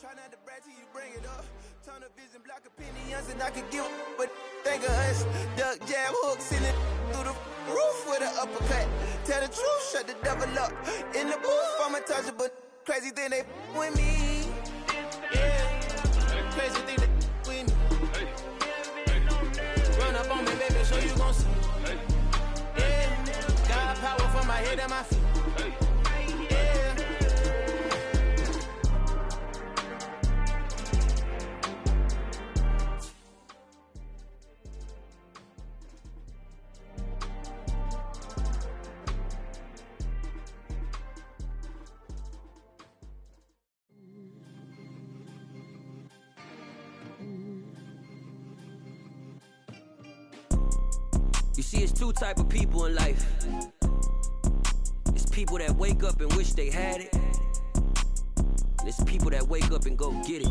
Try not to brag till you bring it up. Tunnel vision, block opinions, and I could give but think of us. Duck, jab, hooks in it through the roof with an uppercut. Tell the truth, shut the devil up. In the booth, I'm untouchable. Crazy thing they with me. Yeah, crazy thing they with me. Run up on me, baby, so you gon' see. Yeah, got power from my head and my feet. You see, it's two type of people in life. It's people that wake up and wish they had it. And it's people that wake up and go get it.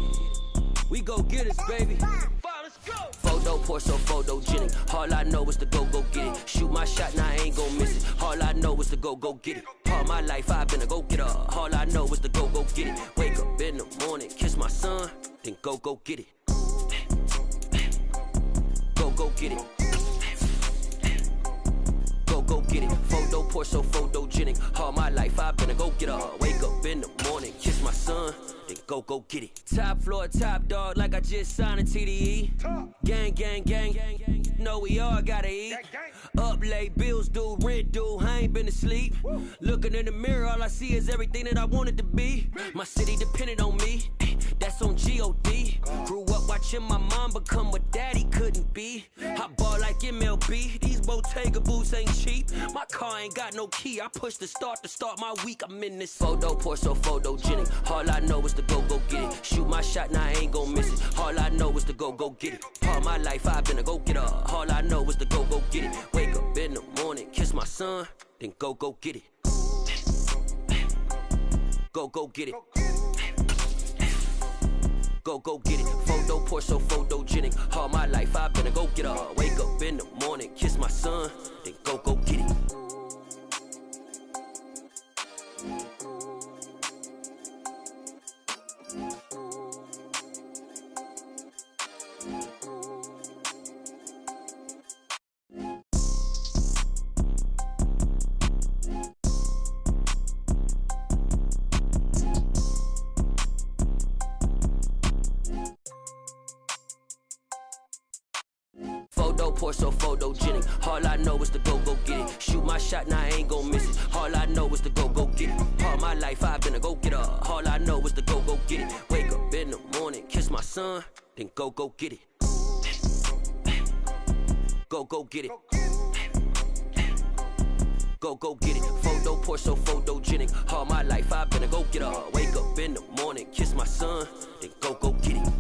We go get it, baby. Let's go. Photo, Porso, photogenic. All I know is to go get it. Shoot my shot, now I ain't gon' miss it. All I know is to go get it. All my life I've been a go-getter. All I know is to go get it. Wake up in the morning, kiss my son, then go get it. Go get it. Go get it. Photo, Porso, photogenic. All my life I've been a go-getter. Wake up in the morning, kiss my son, then go get it. Top floor, top dog, like I just signed a TDE. Gang, gang, gang, gang, gang. Know we all gotta eat. Up late, bills due, rent due, I ain't been asleep. Looking in the mirror, all I see is everything that I wanted to be. My city depended on me, that's on G.O.D. Grew up watching my mom become what daddy couldn't be. I ball like MLB, these Bottega boots ain't cheap. My car ain't got no key, I push the start to start my week. I'm in this photo, Porso, photogenic. All I know is to go get it. Shoot my shot, now I ain't gon' miss it. All I know is to go get it. All my life I've been a go-getter. All I know is to go get it. Wake up in the morning, kiss my son, then go get it. Go get it. Go get it. Photo, Porso, photogenic. All my life I've been a go-getter. Wake up in the morning, kiss my son, then go get it. Photo, Porso, photogenic. All I know is to go get it. Shoot my shot, now I ain't gon' miss it. All I know is to go get it. All my life I've been a go-getter. All I know is to go get it. Wake up in the morning, kiss my son, then go get it. Go get it. Go get it. Photo, Porso, photogenic. All my life I've been a go-getter. Wake up in the morning, kiss my son, then go get it.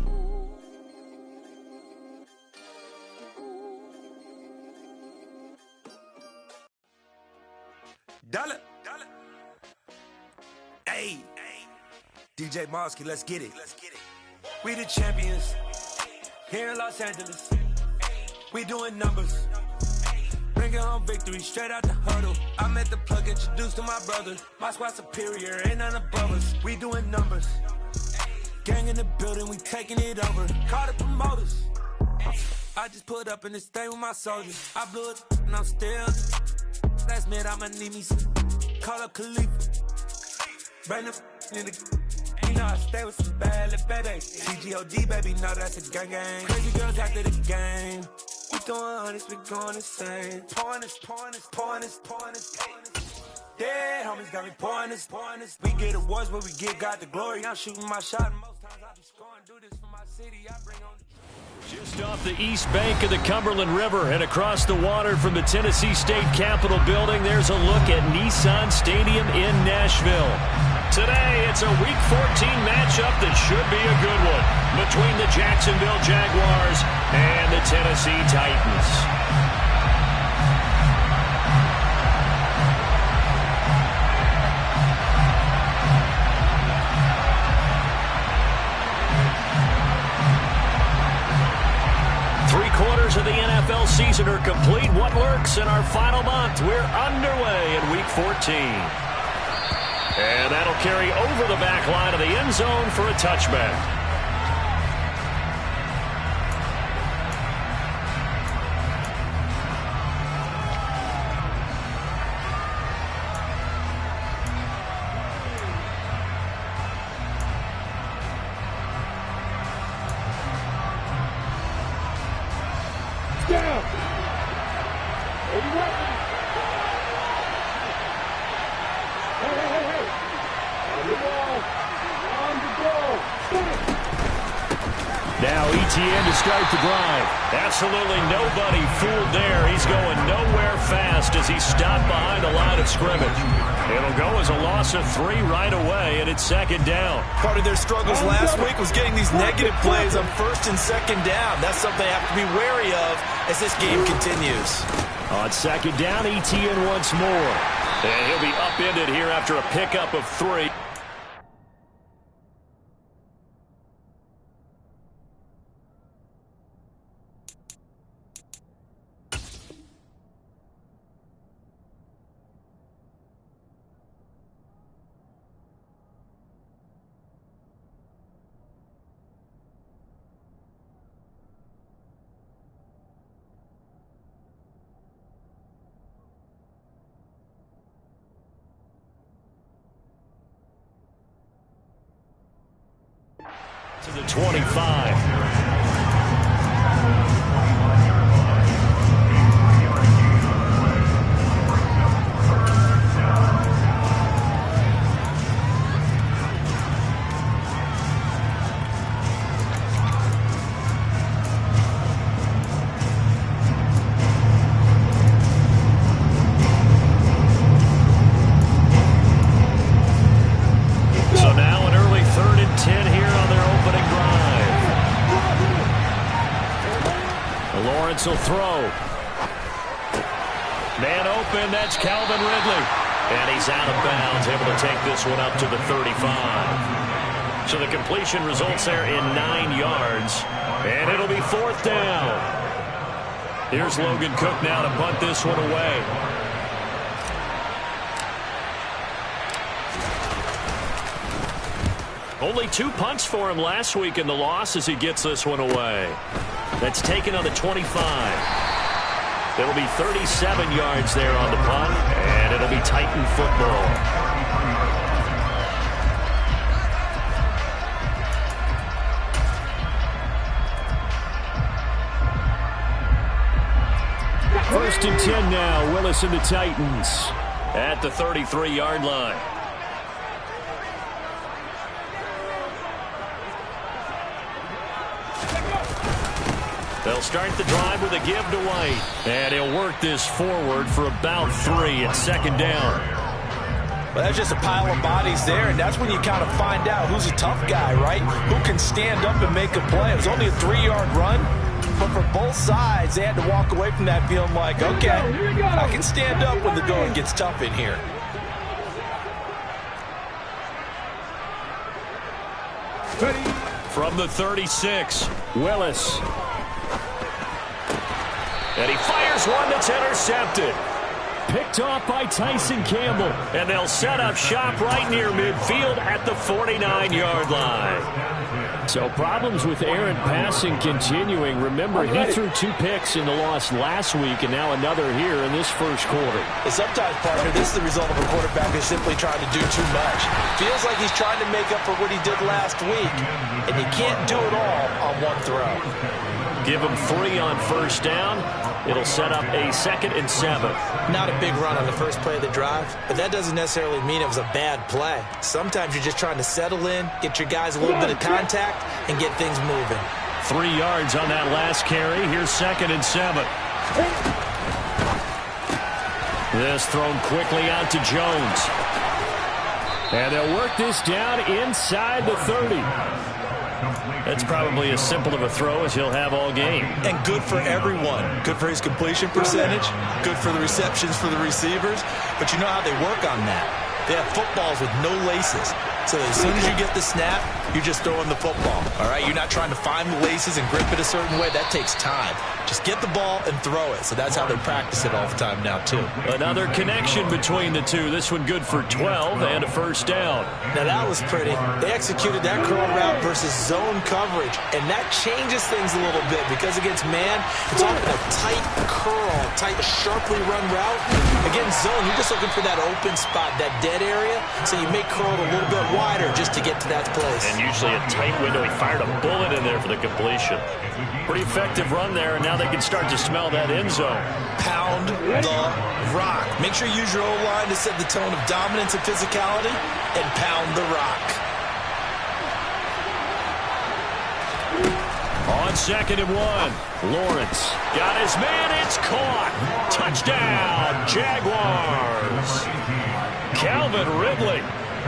Dollar. Hey, DJ Mosky, let's get it. We the champions here in Los Angeles. We doing numbers. Bringing home victory straight out the huddle. I met the plug, introduced to my brother. My squad superior, ain't none above us. We doing numbers. Gang in the building, we taking it over. Call the promoters. I just put up in this thing with my soldiers. I blew it and I'm still. Last minute I'ma need me some. Call up Khalifa. Bring them in the. You know I stay with some bad little baby. CGOD baby, know that's a gang gang. Crazy girls after the game. We doing hundreds, we going insane. Pouring this. Dead homies got me pouring this. We get awards, but we give God the glory. I'm shooting my shot, and most times I be scoring. Do this for my city, I bring on. Just off the east bank of the Cumberland River and across the water from the Tennessee State Capitol building, there's a look at Nissan Stadium in Nashville. Today, it's a Week 14 matchup that should be a good one between the Jacksonville Jaguars and the Tennessee Titans. Three-quarters of the NFL season are complete. What lurks in our final month? We're underway in Week 14. And that'll carry over the back line of the end end zone for a touchback. Now ETN to start the drive. Absolutely nobody fooled there. He's going nowhere fast as he's stopped behind the line of scrimmage. It'll go as a loss of 3 right away, and it's second down. Part of their struggles last week was getting these negative plays on first and second down. That's something they have to be wary of as this game continues. On second down, ETN once more. And he'll be upended here after a pickup of 3. To the 25. So now an early 3rd and 10 here on their opening drive. Lawrence will throw. Man open, that's Calvin Ridley. And he's out of bounds, able to take this one up to the 35. So the completion results there in 9 yards. And it'll be 4th down. Here's Logan Cook now to punt this one away. Only 2 punts for him last week in the loss as he gets this one away. That's taken on the 25. It'll be 37 yards there on the punt, and it'll be Titan football. First and 10 now, Willis and the Titans at the 33-yard line. They'll start the drive with a give to White. And he'll work this forward for about 3 at second down. Well, that's just a pile of bodies there, and that's when you kind of find out who's a tough guy, right? Who can stand up and make a play. It was only a 3-yard run, but for both sides, they had to walk away from that feeling like, okay, I can stand up when the going gets tough in here. From the 36, Willis. And he fires one that's intercepted. Picked off by Tyson Campbell. And they'll set up shop right near midfield at the 49-yard line. So problems with errant passing continuing. Remember, he threw 2 picks in the loss last week and now another here in this first quarter. And sometimes, partner, this is the result of a quarterback who's simply trying to do too much. Feels like he's trying to make up for what he did last week, and he can't do it all on one throw. Give him 3 on first down. It'll set up a 2nd and 7. Not a big run on the first play of the drive, but that doesn't necessarily mean it was a bad play. Sometimes you're just trying to settle in, get your guys a little bit of contact, and get things moving. 3 yards on that last carry. Here's 2nd and 7. This thrown quickly out to Jones. And they'll work this down inside the 30. That's probably as simple of a throw as he'll have all game. And good for everyone. Good for his completion percentage. Good for the receptions for the receivers. But you know how they work on that. They have footballs with no laces. So as soon as you get the snap, you're just throwing the football, all right? You're not trying to find the laces and grip it a certain way. That takes time. Just get the ball and throw it. So that's how they practice it all the time now, too. Another connection between the two. This one good for 12 and a first down. Now, that was pretty. They executed that curl route versus zone coverage, and that changes things a little bit because against man, it's often a tight curl, tight, sharply run route. Against zone, you're just looking for that open spot, that dead area, so you make curl a little bit wider just to get to that place. And usually a tight window. He fired a bullet in there for the completion. Pretty effective run there, and now they can start to smell that end zone. Pound the rock. Make sure you use your O-line to set the tone of dominance and physicality, and pound the rock. On 2nd and 1, Lawrence got his man. It's caught. Touchdown, Jaguars. Calvin Ridley,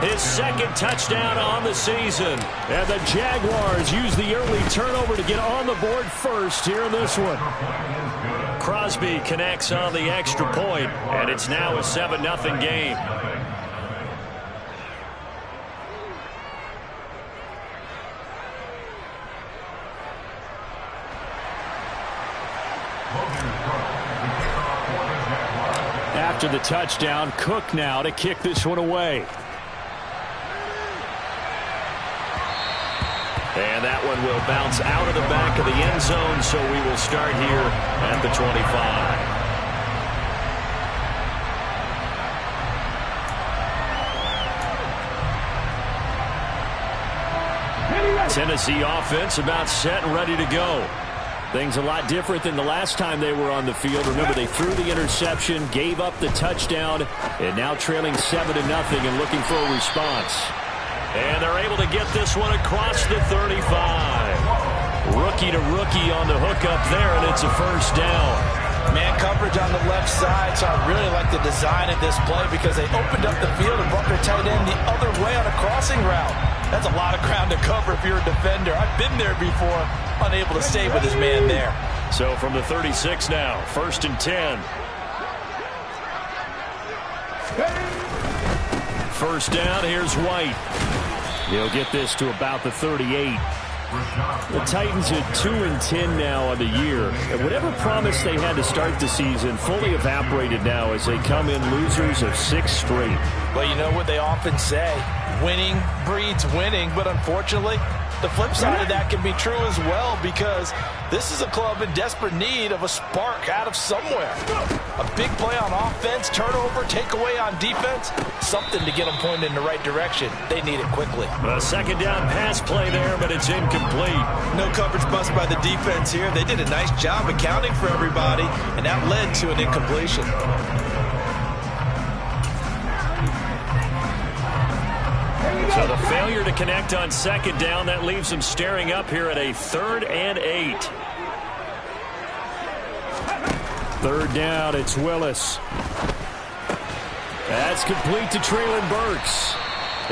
his 2nd touchdown on the season. And the Jaguars use the early turnover to get on the board first here in this one. Crosby connects on the extra point, and it's now a 7-0 game. After the touchdown, Cook now to kick this one away. And that one will bounce out of the back of the end zone, so we will start here at the 25. Tennessee offense about set and ready to go. Things a lot different than the last time they were on the field. Remember, they threw the interception, gave up the touchdown, and now trailing 7-0 and looking for a response. And they're able to get this one across the 35. Rookie to rookie on the hook up there, and it's a first down. Man coverage on the left side, so I really like the design of this play because they opened up the field and brought their tight end the other way on a crossing route. That's a lot of ground to cover if you're a defender. I've been there before, unable to stay with his man there. So from the 36 now, 1st and 10. First down, here's White. He'll get this to about the 38. The Titans are 2-10 now on the year. And whatever promise they had to start the season fully evaporated now as they come in losers of 6 straight. Well, you know what they often say, winning breeds winning, but unfortunately, the flip side of that can be true as well because this is a club in desperate need of a spark out of somewhere. A big play on offense, turnover, takeaway on defense, something to get them pointed in the right direction. They need it quickly. A 2nd down pass play there, but it's incomplete. No coverage bust by the defense here. They did a nice job accounting for everybody, and that led to an incompletion. So the failure to connect on 2nd down, that leaves them staring up here at a 3rd and 8. 3rd down, it's Willis. That's complete to Treylon Burks.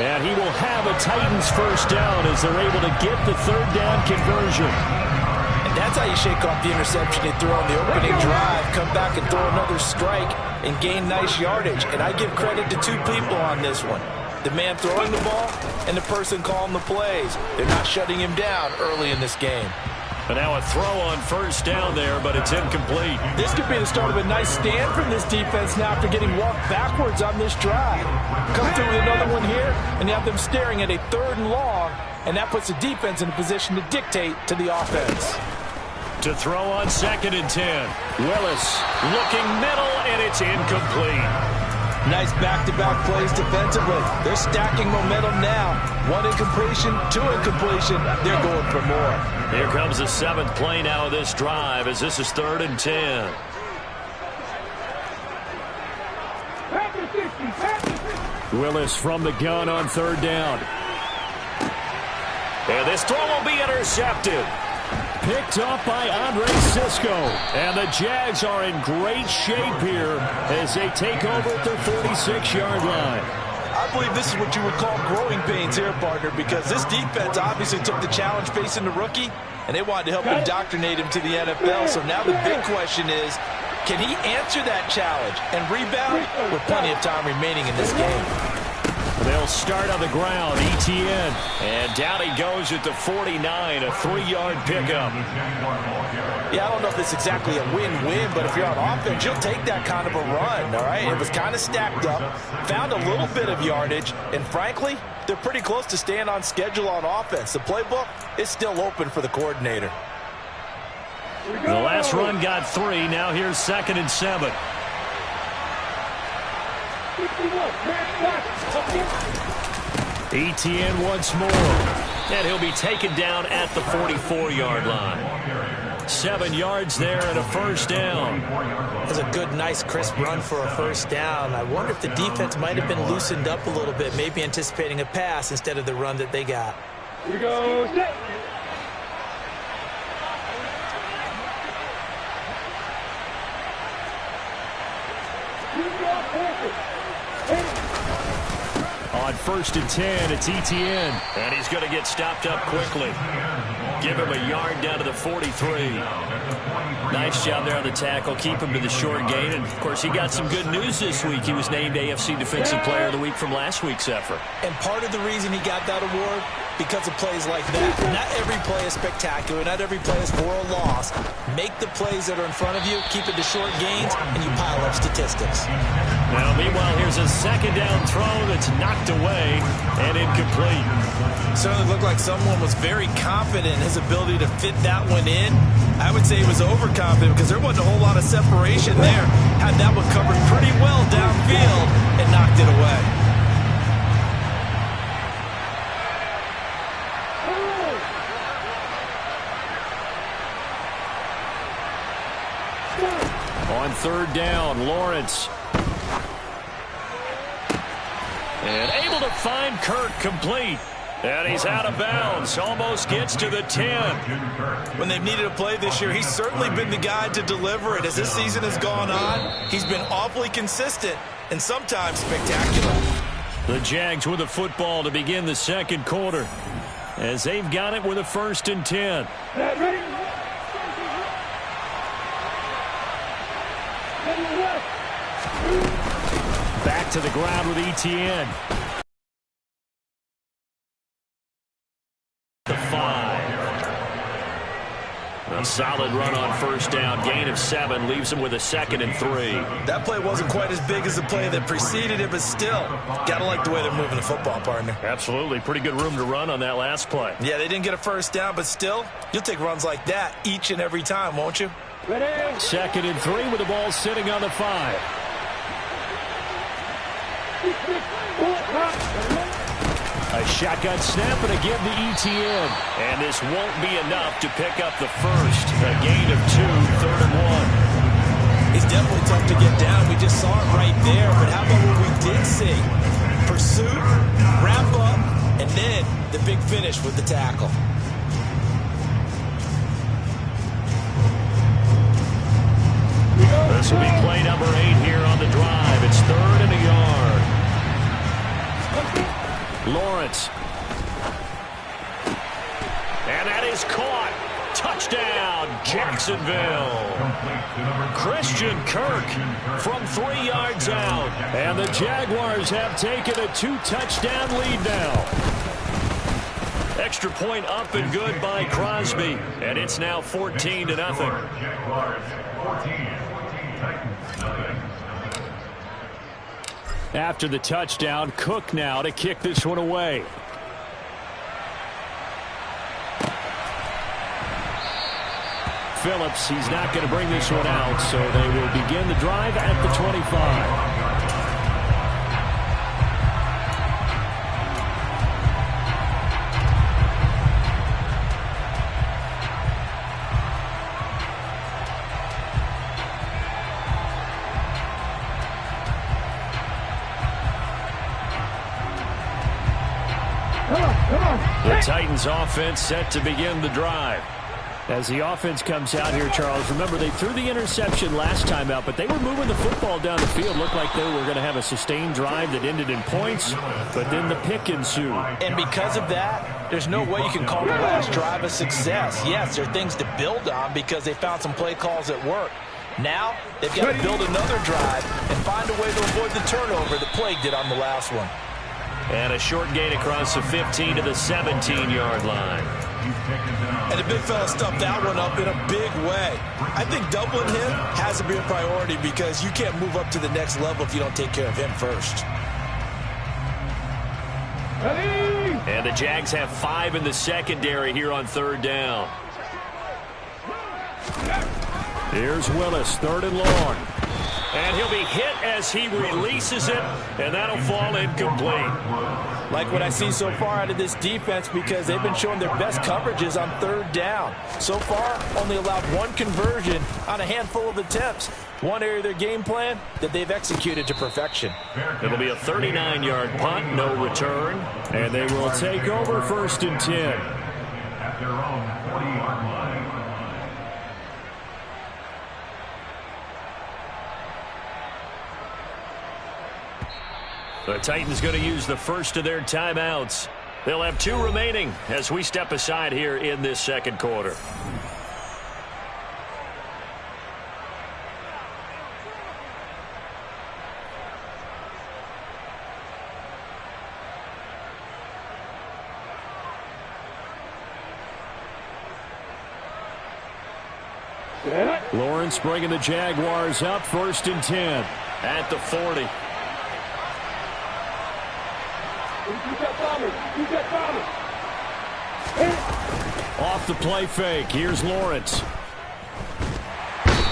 And he will have a Titans first down as they're able to get the 3rd down conversion. And that's how you shake off the interception they threw on the opening drive, come back and throw another strike and gain nice yardage. And I give credit to 2 people on this one. The man throwing the ball and the person calling the plays. They're not shutting him down early in this game. But now a throw on first down there, but it's incomplete. This could be the start of a nice stand from this defense now after getting walked backwards on this drive. Come through with another one here, and you have them staring at a 3rd and long, and that puts the defense in a position to dictate to the offense. To throw on 2nd and 10. Willis looking middle, and it's incomplete. Nice back-to-back plays defensively. They're stacking momentum now. 1 incompletion, 2 incompletion. They're going for more. Here comes the 7th play now of this drive as this is 3rd and 10. Willis from the gun on 3rd down. And this throw will be intercepted. Picked up by Andre Sisco. And the Jags are in great shape here as they take over at their 46-yard line. I believe this is what you would call growing pains here, partner, because this defense obviously took the challenge facing the rookie, and they wanted to help indoctrinate him to the NFL. So now the big question is, can he answer that challenge and rebound with plenty of time remaining in this game? They'll start on the ground. ETN. And down he goes at the 49, a 3-yard pickup. Yeah, I don't know if it's exactly a win-win, but if you're on offense, you'll take that kind of a run, all right? It was kind of stacked up, found a little bit of yardage, and frankly, they're pretty close to staying on schedule on offense. The playbook is still open for the coordinator. The last run got 3. Now here's 2nd and 7. ETN once more. And he'll be taken down at the 44-yard line. 7 yards there and a first down. That's a good, nice, crisp run for a first down. I wonder if the defense might have been loosened up a little bit, maybe anticipating a pass instead of the run that they got. Here we go. Set. On 1st and 10, it's ETN. And he's going to get stopped up quickly. Give him a yard down to the 43. Nice job there on the tackle. Keep him to the short gain. And, of course, he got some good news this week. He was named AFC Defensive Player of the Week from last week's effort. And part of the reason he got that award, because of plays like that. Not every play is spectacular. Not every play is for a loss. Make the plays that are in front of you, keep it to short gains, and you pile up statistics. Now, meanwhile, here's a 2nd down throw that's knocked away and incomplete. Certainly looked like someone was very confident in his ability to fit that one in. I would say he was overconfident because there wasn't a whole lot of separation there. Had that one covered pretty well downfield and knocked it away. On 3rd down, Lawrence. And able to find Kirk complete. And he's out of bounds. Almost gets to the 10. When they've needed a play this year, he's certainly been the guy to deliver it. As this season has gone on, he's been awfully consistent and sometimes spectacular. The Jags with a football to begin the 2nd quarter, as they've got it with a 1st and 10. Back to the ground with ETN. The 5. A solid run on 1st down. Gain of 7 leaves him with a 2nd and 3. That play wasn't quite as big as the play that preceded it, but still, gotta like the way they're moving the football, partner. Absolutely. Pretty good room to run on that last play. Yeah, they didn't get a 1st down, but still, you'll take runs like that each and every time, won't you? 2nd and 3 with the ball sitting on the 5. A shotgun snap and again to ETN. And this won't be enough to pick up the first. A gain of 2, 3rd and 1. He's definitely tough to get down. We just saw it right there. But how about what we did see? Pursuit, wrap up, and then the big finish with the tackle. This will be play number 8 here on the drive. It's 3rd and a yard. Lawrence. And that is caught. Touchdown, Jacksonville. Christian Kirk from 3 yards out. And the Jaguars have taken a 2-touchdown lead now. Extra point up and good by Crosby. And it's now 14-0. After the touchdown, Cook now to kick this one away. Phillips, he's not going to bring this one out, so they will begin the drive at the 25. The Titans offense set to begin the drive. As the offense comes out here, Charles, remember they threw the interception last time out, but they were moving the football down the field. Looked like they were going to have a sustained drive that ended in points, but then the pick ensued. And because of that, there's no way you can call the last drive a success. Yes, there are things to build on because they found some play calls that work. Now, they've got to build another drive and find a way to avoid the turnover that plagued it on the last one. And a short gain across the 15 to the 17-yard line. And the big fella stuffed that one up in a big way. I think doubling him has to be a priority because you can't move up to the next level if you don't take care of him first. And the Jags have 5 in the secondary here on 3rd down. Here's Willis, 3rd and long. And he'll be hit as he releases it, and that'll fall incomplete. Like what I see so far out of this defense because they've been showing their best coverages on 3rd down. So far, only allowed 1 conversion on a handful of attempts. One area of their game plan that they've executed to perfection. It'll be a 39-yard punt, no return, and they will take over 1st and 10. At their own 40-yard line. The Titans going to use the first of their timeouts. They'll have 2 remaining as we step aside here in this 2nd quarter. Lawrence bringing the Jaguars up 1st and 10 at the 40. Off the play fake. Here's Lawrence.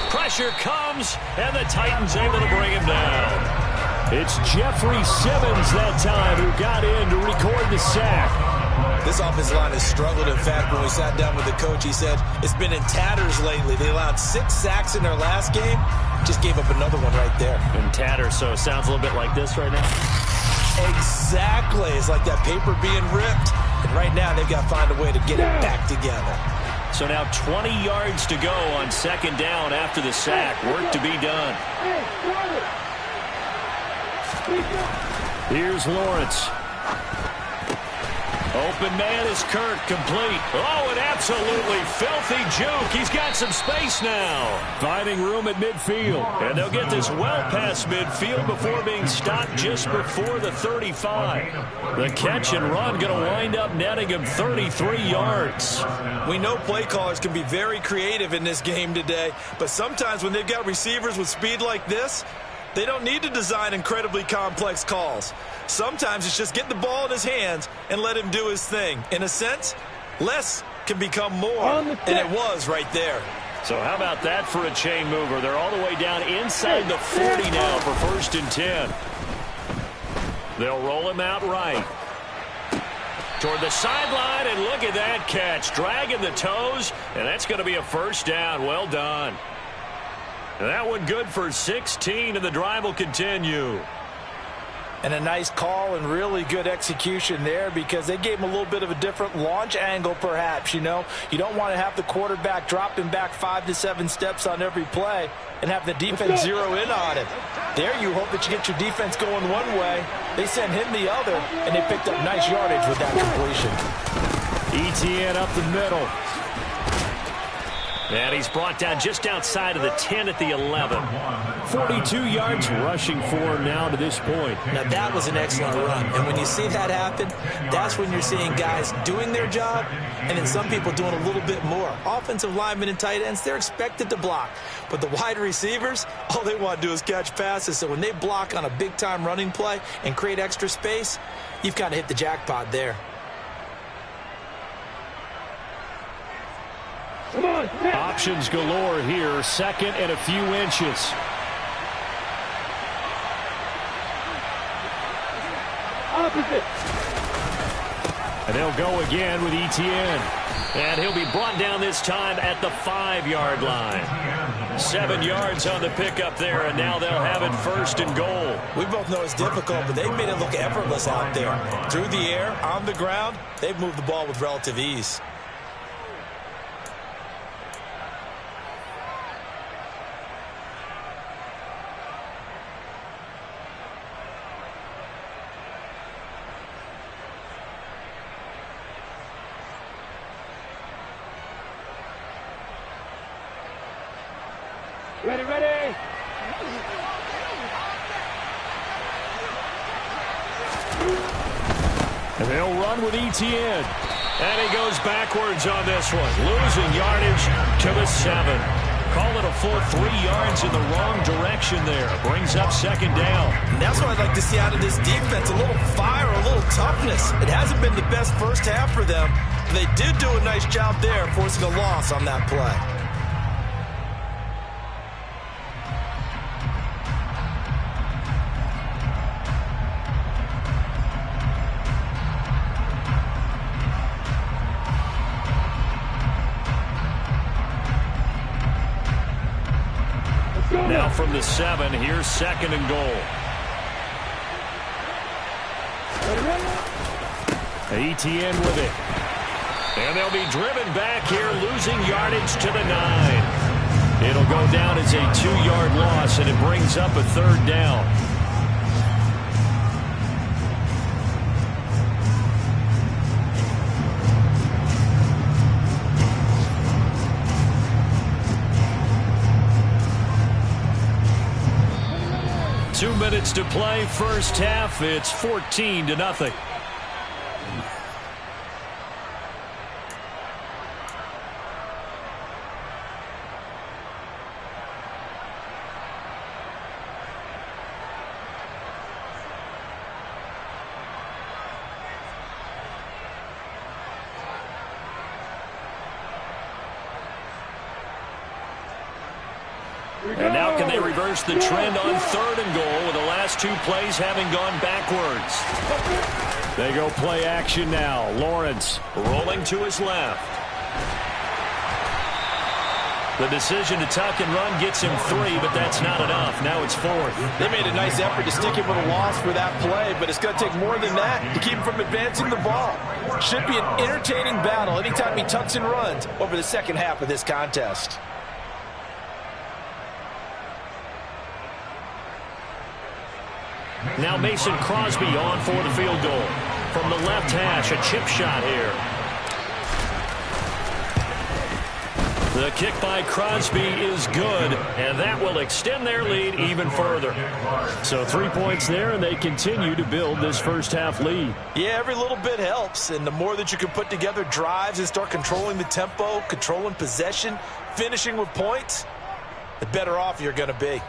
Pressure comes, and the Titans able to bring him down. It's Jeffrey Simmons that time who got in to record the sack. This offensive line has struggled. In fact, when we sat down with the coach, he said it's been in tatters lately. They allowed 6 sacks in their last game. Just gave up another one right there. In tatters, so it sounds a little bit like this right now. Exactly. It's like that paper being ripped. And right now, they've got to find a way to get it back together. So now 20 yards to go on 2nd down after the sack. Work to be done. Here's Lawrence. Open man is Kirk, complete. Oh, an absolutely filthy juke. He's got some space now. Finding room at midfield. And they'll get this well past midfield before being stopped just before the 35. The catch and run going to wind up netting him 33 yards. We know play callers can be very creative in this game today, but sometimes when they've got receivers with speed like this, they don't need to design incredibly complex calls. Sometimes it's just get the ball in his hands and let him do his thing. In a sense, less can become more, and it was right there. So how about that for a chain mover? They're all the way down inside the 40 now for 1st and 10. They'll roll him out right. Toward the sideline, and look at that catch. Dragging the toes, and that's going to be a 1st down. Well done. That one good for 16, and the drive will continue. And a nice call and really good execution there because they gave him a little bit of a different launch angle perhaps, you know. You don't want to have the quarterback dropping back 5 to 7 steps on every play and have the defense zero in on it. There you hope that you get your defense going one way. They sent him the other, and they picked up nice yardage with that completion. Etienne up the middle. And he's brought down just outside of the 10 at the 11. 42 yards rushing for him now to this point. Now that was an excellent run. And when you see that happen, that's when you're seeing guys doing their job and then some people doing a little bit more. Offensive linemen and tight ends, they're expected to block. But the wide receivers, all they want to do is catch passes. So when they block on a big-time running play and create extra space, you've kind of hit the jackpot there. Options galore here. 2nd and a few inches. Opposite. And they'll go again with Etienne. And he'll be brought down this time at the 5-yard line. 7 yards on the pickup there, and now they'll have it 1st and goal. We both know it's difficult, but they've made it look effortless out there. Through the air, on the ground, they've moved the ball with relative ease. Ready, ready. And they'll run with Etienne. And he goes backwards on this one, losing yardage to the 7. Call it a full 3 yards in the wrong direction there. Brings up second down. And that's what I'd like to see out of this defense. A little fire, a little toughness. It hasn't been the best first half for them. But they did do a nice job there, forcing a loss on that play. Now from the 7, here's second and goal. Etienne with it. And they'll be driven back here, losing yardage to the 9. It'll go down as a 2-yard loss, and it brings up a third down. Two minutes to play, first half. It's 14-0. And now can they reverse the trend on third and goal with the last 2 plays having gone backwards? They go play action now. Lawrence rolling to his left. The decision to tuck and run gets him 3, but that's not enough. Now it's 4th. They made a nice effort to stick him with a loss for that play, but it's going to take more than that to keep him from advancing the ball. Should be an entertaining battle anytime he tucks and runs over the second half of this contest. Now Mason Crosby on for the field goal. From the left hash, a chip shot here. The kick by Crosby is good, and that will extend their lead even further. So 3 points there, and they continue to build this first half lead. Yeah, every little bit helps, and the more that you can put together drives and start controlling the tempo, controlling possession, finishing with points, the better off you're going to be.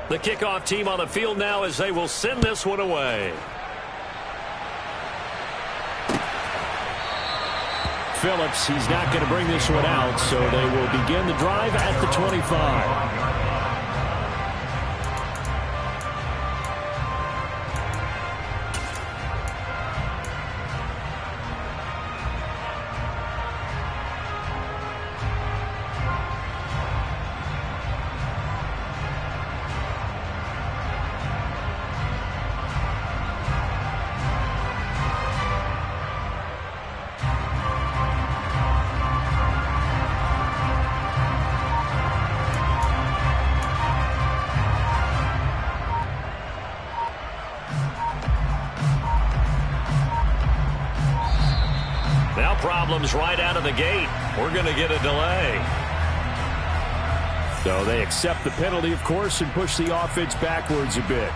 The kickoff team on the field now as they will send this one away. Phillips, he's not going to bring this one out, so they will begin the drive at the 25. Problems right out of the gate. We're going to get a delay. So they accept the penalty, of course, and push the offense backwards a bit.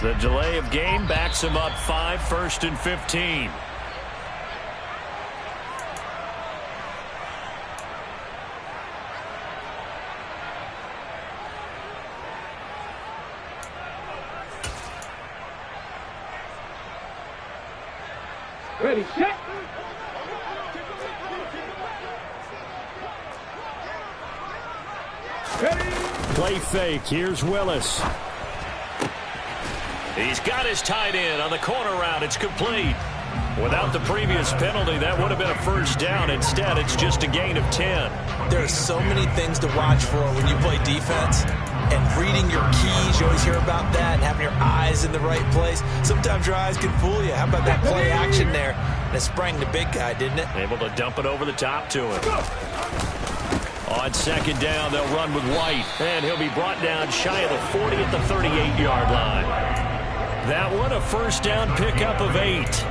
The delay of game backs him up 5, 1st and 15. Ready, set. Ready. Play fake. Here's Willis. He's got his tight end on the corner route. It's complete. Without the previous penalty, that would have been a first down. Instead, it's just a gain of 10. There are so many things to watch for when you play defense. And reading your keys, you always hear about that, and having your eyes in the right place. Sometimes your eyes can fool you. How about that play action there? And it sprang the big guy, didn't it? Able to dump it over the top to him. On second down, they'll run with White. And he'll be brought down shy of the 40 at the 38-yard line. That one, a first down pickup of 8.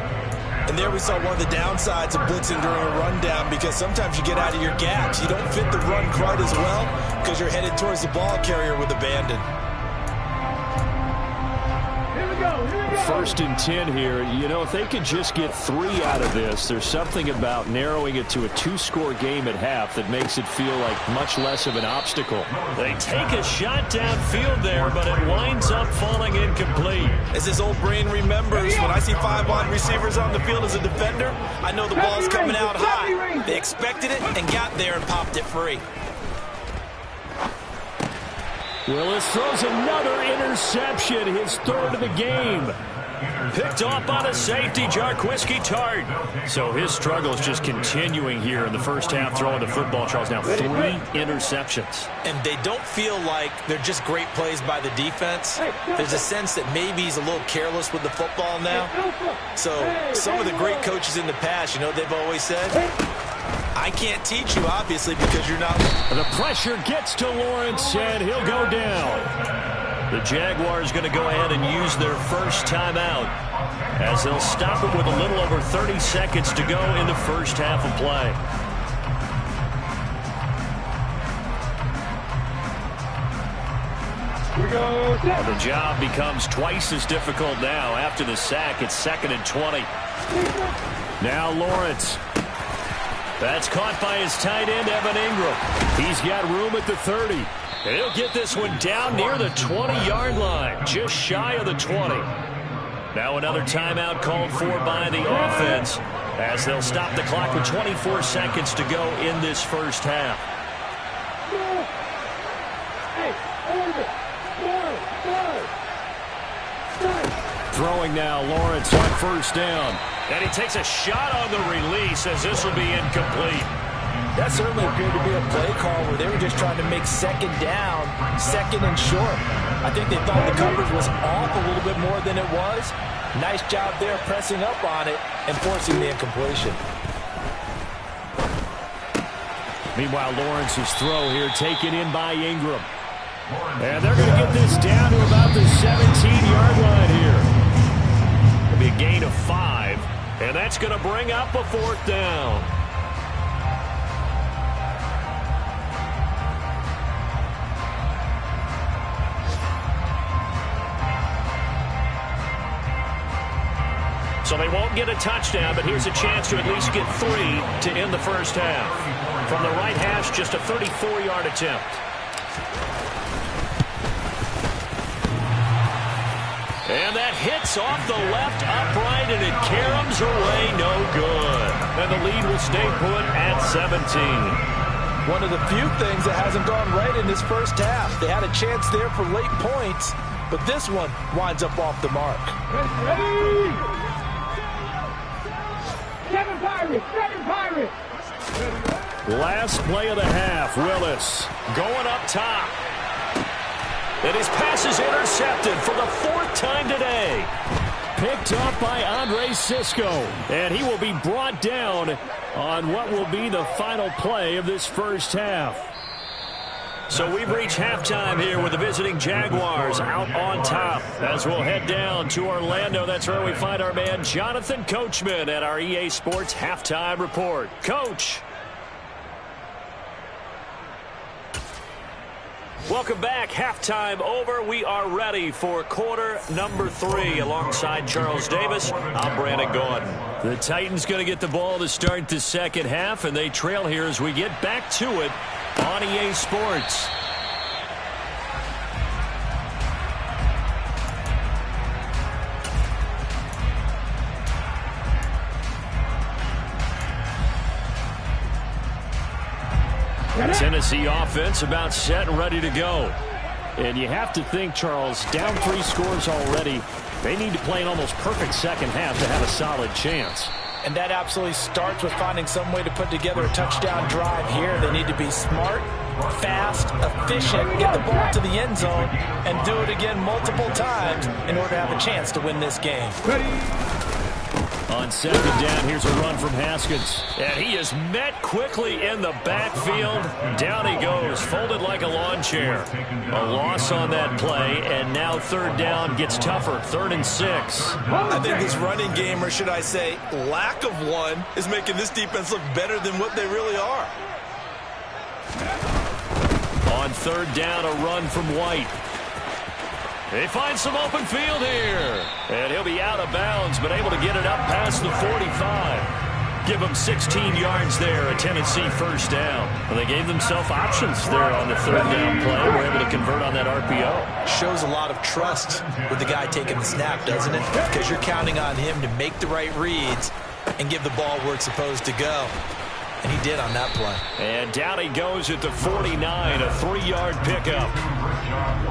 And there we saw one of the downsides of blitzing during a rundown, because sometimes you get out of your gaps. You don't fit the run quite as well because you're headed towards the ball carrier with abandon. Here we go. Here we go. 1st and 10 here. You know, if they could just get 3 out of this, there's something about narrowing it to a 2-score game at half that makes it feel like much less of an obstacle. They take a shot downfield there, but it winds up falling incomplete. As his old brain remembers, when I see 5 wide receivers on the field as a defender, I know the ball's coming out high. They expected it and got there and popped it free. Willis throws another interception, his 3rd of the game. Picked off on a safety, Jarquiski Tart. So his struggle is just continuing here in the first half, throwing the football. Charles, now 3 interceptions. And they don't feel like they're just great plays by the defense. There's a sense that maybe he's a little careless with the football now. So some of the great coaches in the past, you know what they've always said? I can't teach you, obviously, because you're not. The pressure gets to Lawrence, and he'll go down. The Jaguars going to go ahead and use their first timeout as they'll stop it with a little over 30 seconds to go in the first half of play. Here we go. Set. The job becomes twice as difficult now. After the sack, it's 2nd and 20. Now Lawrence. That's caught by his tight end, Evan Ingram. He's got room at the 30. He'll get this one down near the 20-yard line, just shy of the 20. Now another timeout called for by the offense as they'll stop the clock with 24 seconds to go in this first half. Throwing now, Lawrence on first down. And he takes a shot on the release as this will be incomplete. That certainly appeared to be a play call where they were just trying to make second down, 2nd and short. I think they thought the coverage was off a little bit more than it was. Nice job there pressing up on it and forcing the incompletion. Meanwhile, Lawrence's throw here taken in by Ingram. And they're going to get this down to about the 17-yard line here. It'll be a gain of 5, and that's going to bring up a 4th down. So they won't get a touchdown, but here's a chance to at least get 3 to end the first half. From the right hash, just a 34-yard attempt. And that hits off the left upright, and it caroms away, no good. And the lead will stay put at 17. One of the few things that hasn't gone right in this first half. They had a chance there for late points, but this one winds up off the mark. Ready. 7 Pirates. 7 Pirates. Last play of the half, Willis going up top. And his pass is intercepted for the 4th time today. Picked up by Andre Sisco. And he will be brought down on what will be the final play of this first half. So we've reached halftime here with the visiting Jaguars out on top. As we'll head down to Orlando, that's where we find our man Jonathan Coachman at our EA Sports Halftime Report. Coach. Welcome back. Halftime over. We are ready for quarter number 3. Alongside Charles Davis, I'm Brandon Gordon. The Titans going to get the ball to start the second half, and they trail here as we get back to it on EA Sports. Tennessee offense about set and ready to go. And you have to think, Charles, down 3 scores already. They need to play an almost perfect second half to have a solid chance. And that absolutely starts with finding some way to put together a touchdown drive here. They need to be smart, fast, efficient, get the ball to the end zone, and do it again multiple times in order to have a chance to win this game. On second down, here's a run from Haskins. And he is met quickly in the backfield. Down he goes, folded like a lawn chair. A loss on that play, and now third down gets tougher. 3rd and 6. I think this running game, or should I say lack of one, is making this defense look better than what they really are. On third down, a run from White. They find some open field here. And he'll be out of bounds, but able to get it up past the 45. Give them 16 yards there, a Tennessee first down. Well, they gave themselves options there on the third down play. We're able to convert on that RPO. Shows a lot of trust with the guy taking the snap, doesn't it? Because you're counting on him to make the right reads and give the ball where it's supposed to go. And he did on that play. And down he goes at the 49, a 3-yard pickup.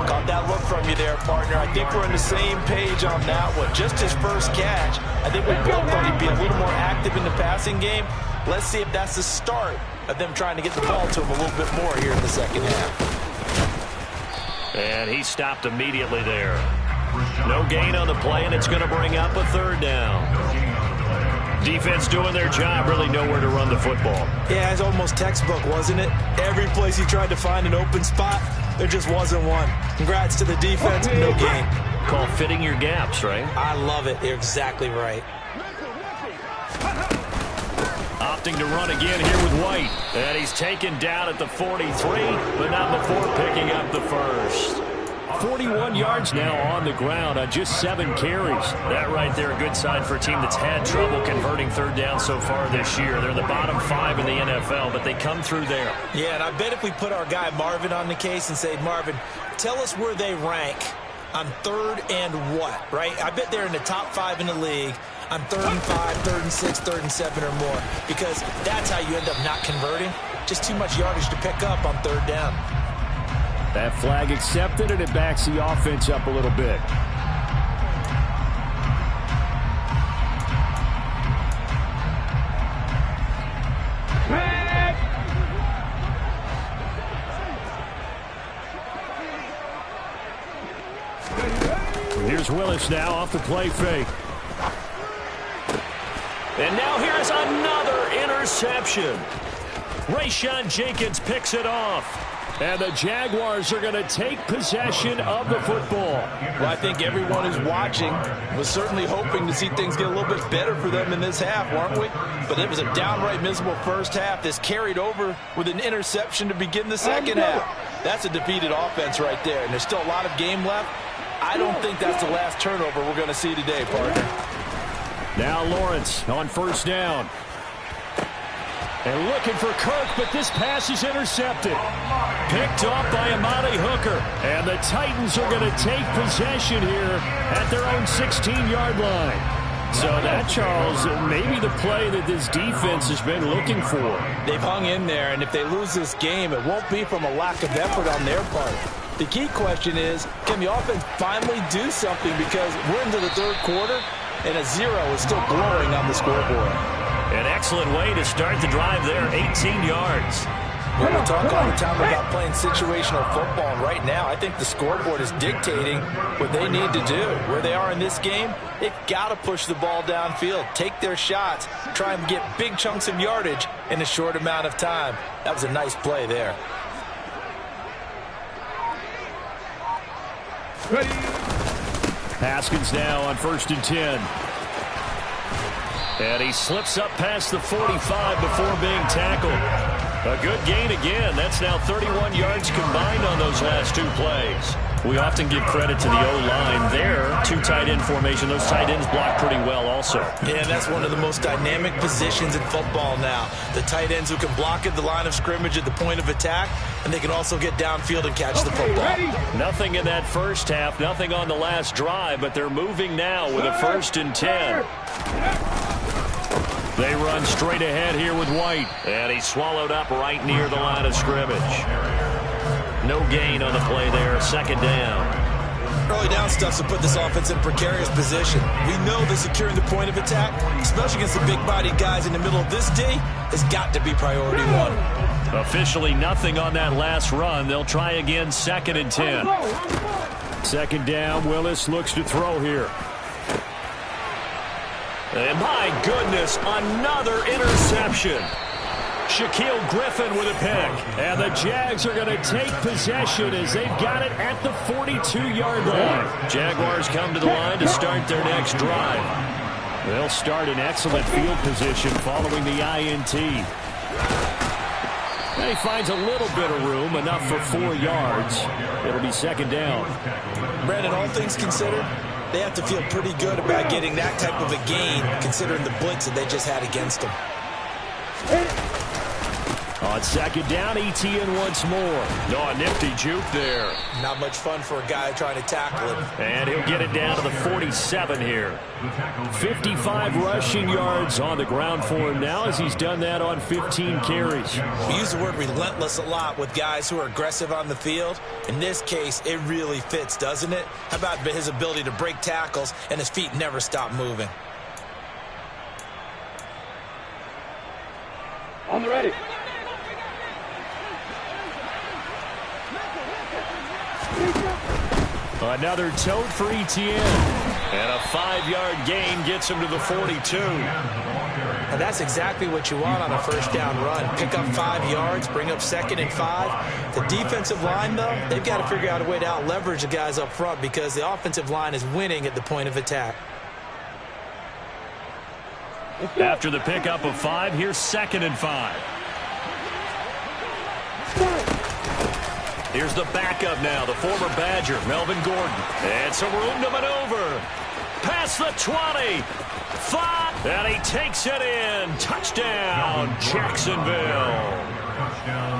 Caught that look from you there, partner. I think we're on the same page on that one. Just his first catch. I think we both thought he'd be a little more active in the passing game. Let's see if that's the start of them trying to get the ball to him a little bit more here in the second half. And he stopped immediately there. No gain on the play, and it's going to bring up a third down. Defense doing their job, really nowhere to run the football. Yeah, it's almost textbook, wasn't it? Every place he tried to find an open spot, there just wasn't one. Congrats to the defense, no gain. Call fitting your gaps, right? I love it. You're exactly right. Opting to run again here with White. And he's taken down at the 43, but not before picking up the first. 41 yards now on the ground on just 7 carries. That right there, a good sign for a team that's had trouble converting third down so far this year. They're the bottom 5 in the NFL, but they come through there. Yeah, and I bet if we put our guy Marvin on the case and say, Marvin, tell us where they rank on 3rd and what, right? I bet they're in the top 5 in the league on 3rd and 5, 3rd and 6, 3rd and 7 or more, because that's how you end up not converting. Just too much yardage to pick up on 3rd down. That flag accepted, and it backs the offense up a little bit. Here's Willis now off the play fake. And now here's another interception. Rayshawn Jenkins picks it off. And the Jaguars are going to take possession of the football. Well, I think everyone who's watching was certainly hoping to see things get a little bit better for them in this half, weren't we? But it was a downright miserable first half. This carried over with an interception to begin the second half. That's a defeated offense right there, and there's still a lot of game left. I don't think that's the last turnover we're going to see today, partner. Now Lawrence on first down. And looking for Kirk, but this pass is intercepted. Picked off by Amani Hooker. And the Titans are going to take possession here at their own 16-yard line. So that, Charles, may be the play that this defense has been looking for. They've hung in there, and if they lose this game, it won't be from a lack of effort on their part. The key question is, can the offense finally do something? Because we're into the third quarter, and a 0 is still glowing on the scoreboard. An excellent way to start the drive there, 18 yards. Well, we talk all the time about playing situational football, and right now I think the scoreboard is dictating what they need to do. Where they are in this game, they've got to push the ball downfield, take their shots, try and get big chunks of yardage in a short amount of time. That was a nice play there. Haskins now on 1st and 10. And he slips up past the 45 before being tackled. A good gain again. That's now 31 yards combined on those last two plays. We often give credit to the O-line there. Two tight end formation. Those tight ends block pretty well also. Yeah, that's one of the most dynamic positions in football now. The tight ends who can block at the line of scrimmage at the point of attack, and they can also get downfield and catch the football. Nothing in that first half, nothing on the last drive, but they're moving now with a 1st and 10. They run straight ahead here with White, and he's swallowed up right near the line of scrimmage. No gain on the play there, 2nd down. Early down stuff to put this offense in precarious position. We know that securing the point of attack, especially against the big-bodied guys in the middle of this D, has got to be priority one. Officially nothing on that last run. They'll try again, 2nd and 10. 2nd down, Willis looks to throw here. And my goodness, another interception. Shaquille Griffin with a pick. And the Jags are going to take possession as they've got it at the 42-yard line. Jaguars come to the line to start their next drive. They'll start in excellent field position following the INT. And he finds a little bit of room, enough for 4 yards. It'll be 2nd down. Brandon, all things considered, they have to feel pretty good about getting that type of a gain, considering the blitz that they just had against them. On 2nd down, ETN once more. No, a nifty juke there. Not much fun for a guy trying to tackle him. And he'll get it down to the 47 here. 55 rushing yards on the ground for him now as he's done that on 15 carries. We use the word relentless a lot with guys who are aggressive on the field. In this case, it really fits, doesn't it? How about his ability to break tackles and his feet never stop moving? On the ready. Another tote for ETN. And a 5-yard gain gets him to the 42. And that's exactly what you want on a 1st down run. Pick up 5 yards, bring up 2nd and 5. The defensive line, though, they've got to figure out a way to out-leverage the guys up front because the offensive line is winning at the point of attack. After the pickup of 5, here's 2nd and 5. Here's the backup now, the former Badger, Melvin Gordon. And some room to maneuver. Past the 20. 5. And he takes it in. Touchdown, Jacksonville.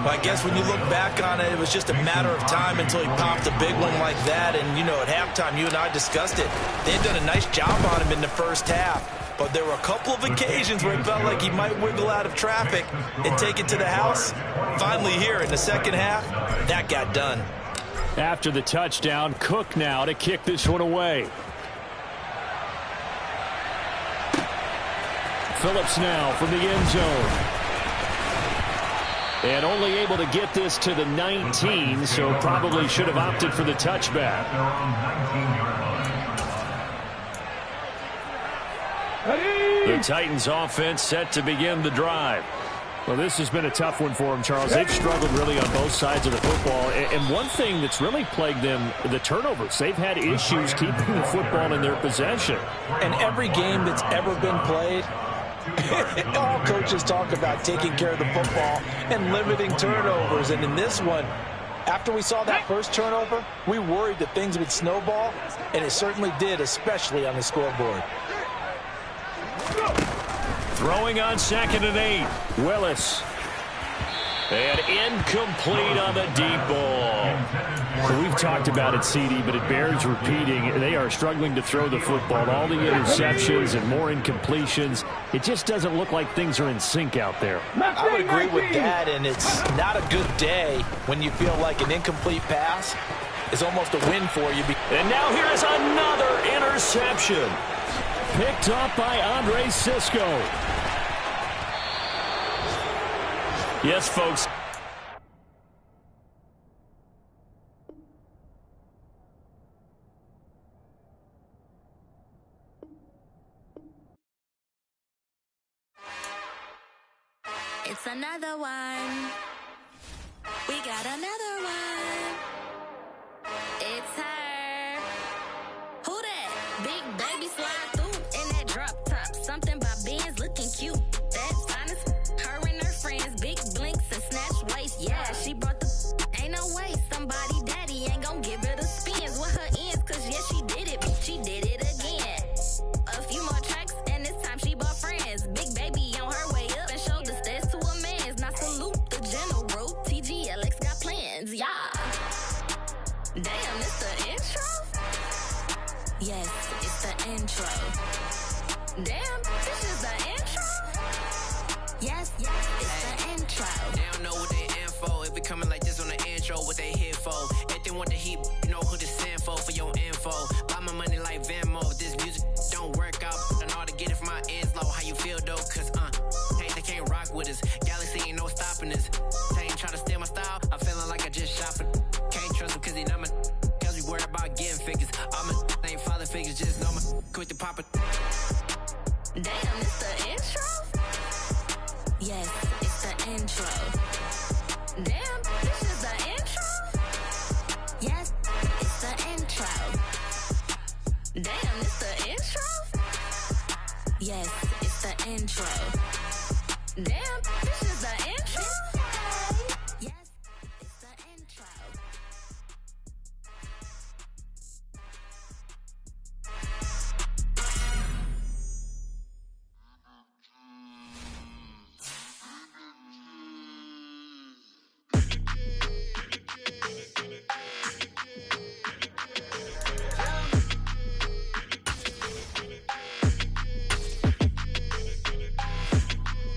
Well, I guess when you look back on it, it was just a matter of time until he popped a big one like that. And, you know, at halftime, you and I discussed it. They had done a nice job on him in the first half. But there were a couple of occasions where it felt like he might wiggle out of traffic and take it to the house. Finally here in the 2nd half, that got done. After the touchdown, Cook now to kick this one away. Phillips now from the end zone. And only able to get this to the 19, so probably should have opted for the touchback. The Titans offense set to begin the drive. Well, this has been a tough one for them, Charles. They've struggled really on both sides of the football. And one thing that's really plagued them, the turnovers. They've had issues keeping the football in their possession. And every game that's ever been played, all coaches talk about taking care of the football and limiting turnovers. And in this one, after we saw that first turnover, we worried that things would snowball, and it certainly did, especially on the scoreboard. Throwing on 2nd and 8. Willis. And incomplete on the deep ball. So we've talked about it, CD, but it bears repeating. They are struggling to throw the football. All the interceptions and more incompletions. It just doesn't look like things are in sync out there. I would agree with that, and it's not a good day when you feel like an incomplete pass is almost a win for you. And now here is another interception. Picked up by Andre Sisco. Yes, folks. It's another one. We got another one. It's her. Who that? Big baby slide through in that drop top. Something by Benz looking cute. That's honest. Her and her friends, big blinks and snaps. yeah. Damn, it's the intro? Yes, it's the intro. Damn, this is the intro? Yes, it's the intro. They don't know what they in for. If we coming like this on the intro, what they here for? If they want the heat, you know who to send for your info. Buy my money like Venmo. If this music don't work out, I know how to get it from my ends low. How you feel though? Cause hey, they can't rock with us. Galaxy ain't no stopping us. They ain't try to steal my style. I'm feeling like I just shot for. Can't trust them cause they not my. Cause we worried about getting figures. All my ain't father figures, just know my. Quick to pop it. Damn, it's the intro? Yes, it's the intro. Damn, this is the intro? Yes, it's the intro. Damn, it's the intro? Yes, it's the intro. Damn, this is the intro? Yes, it's the intro.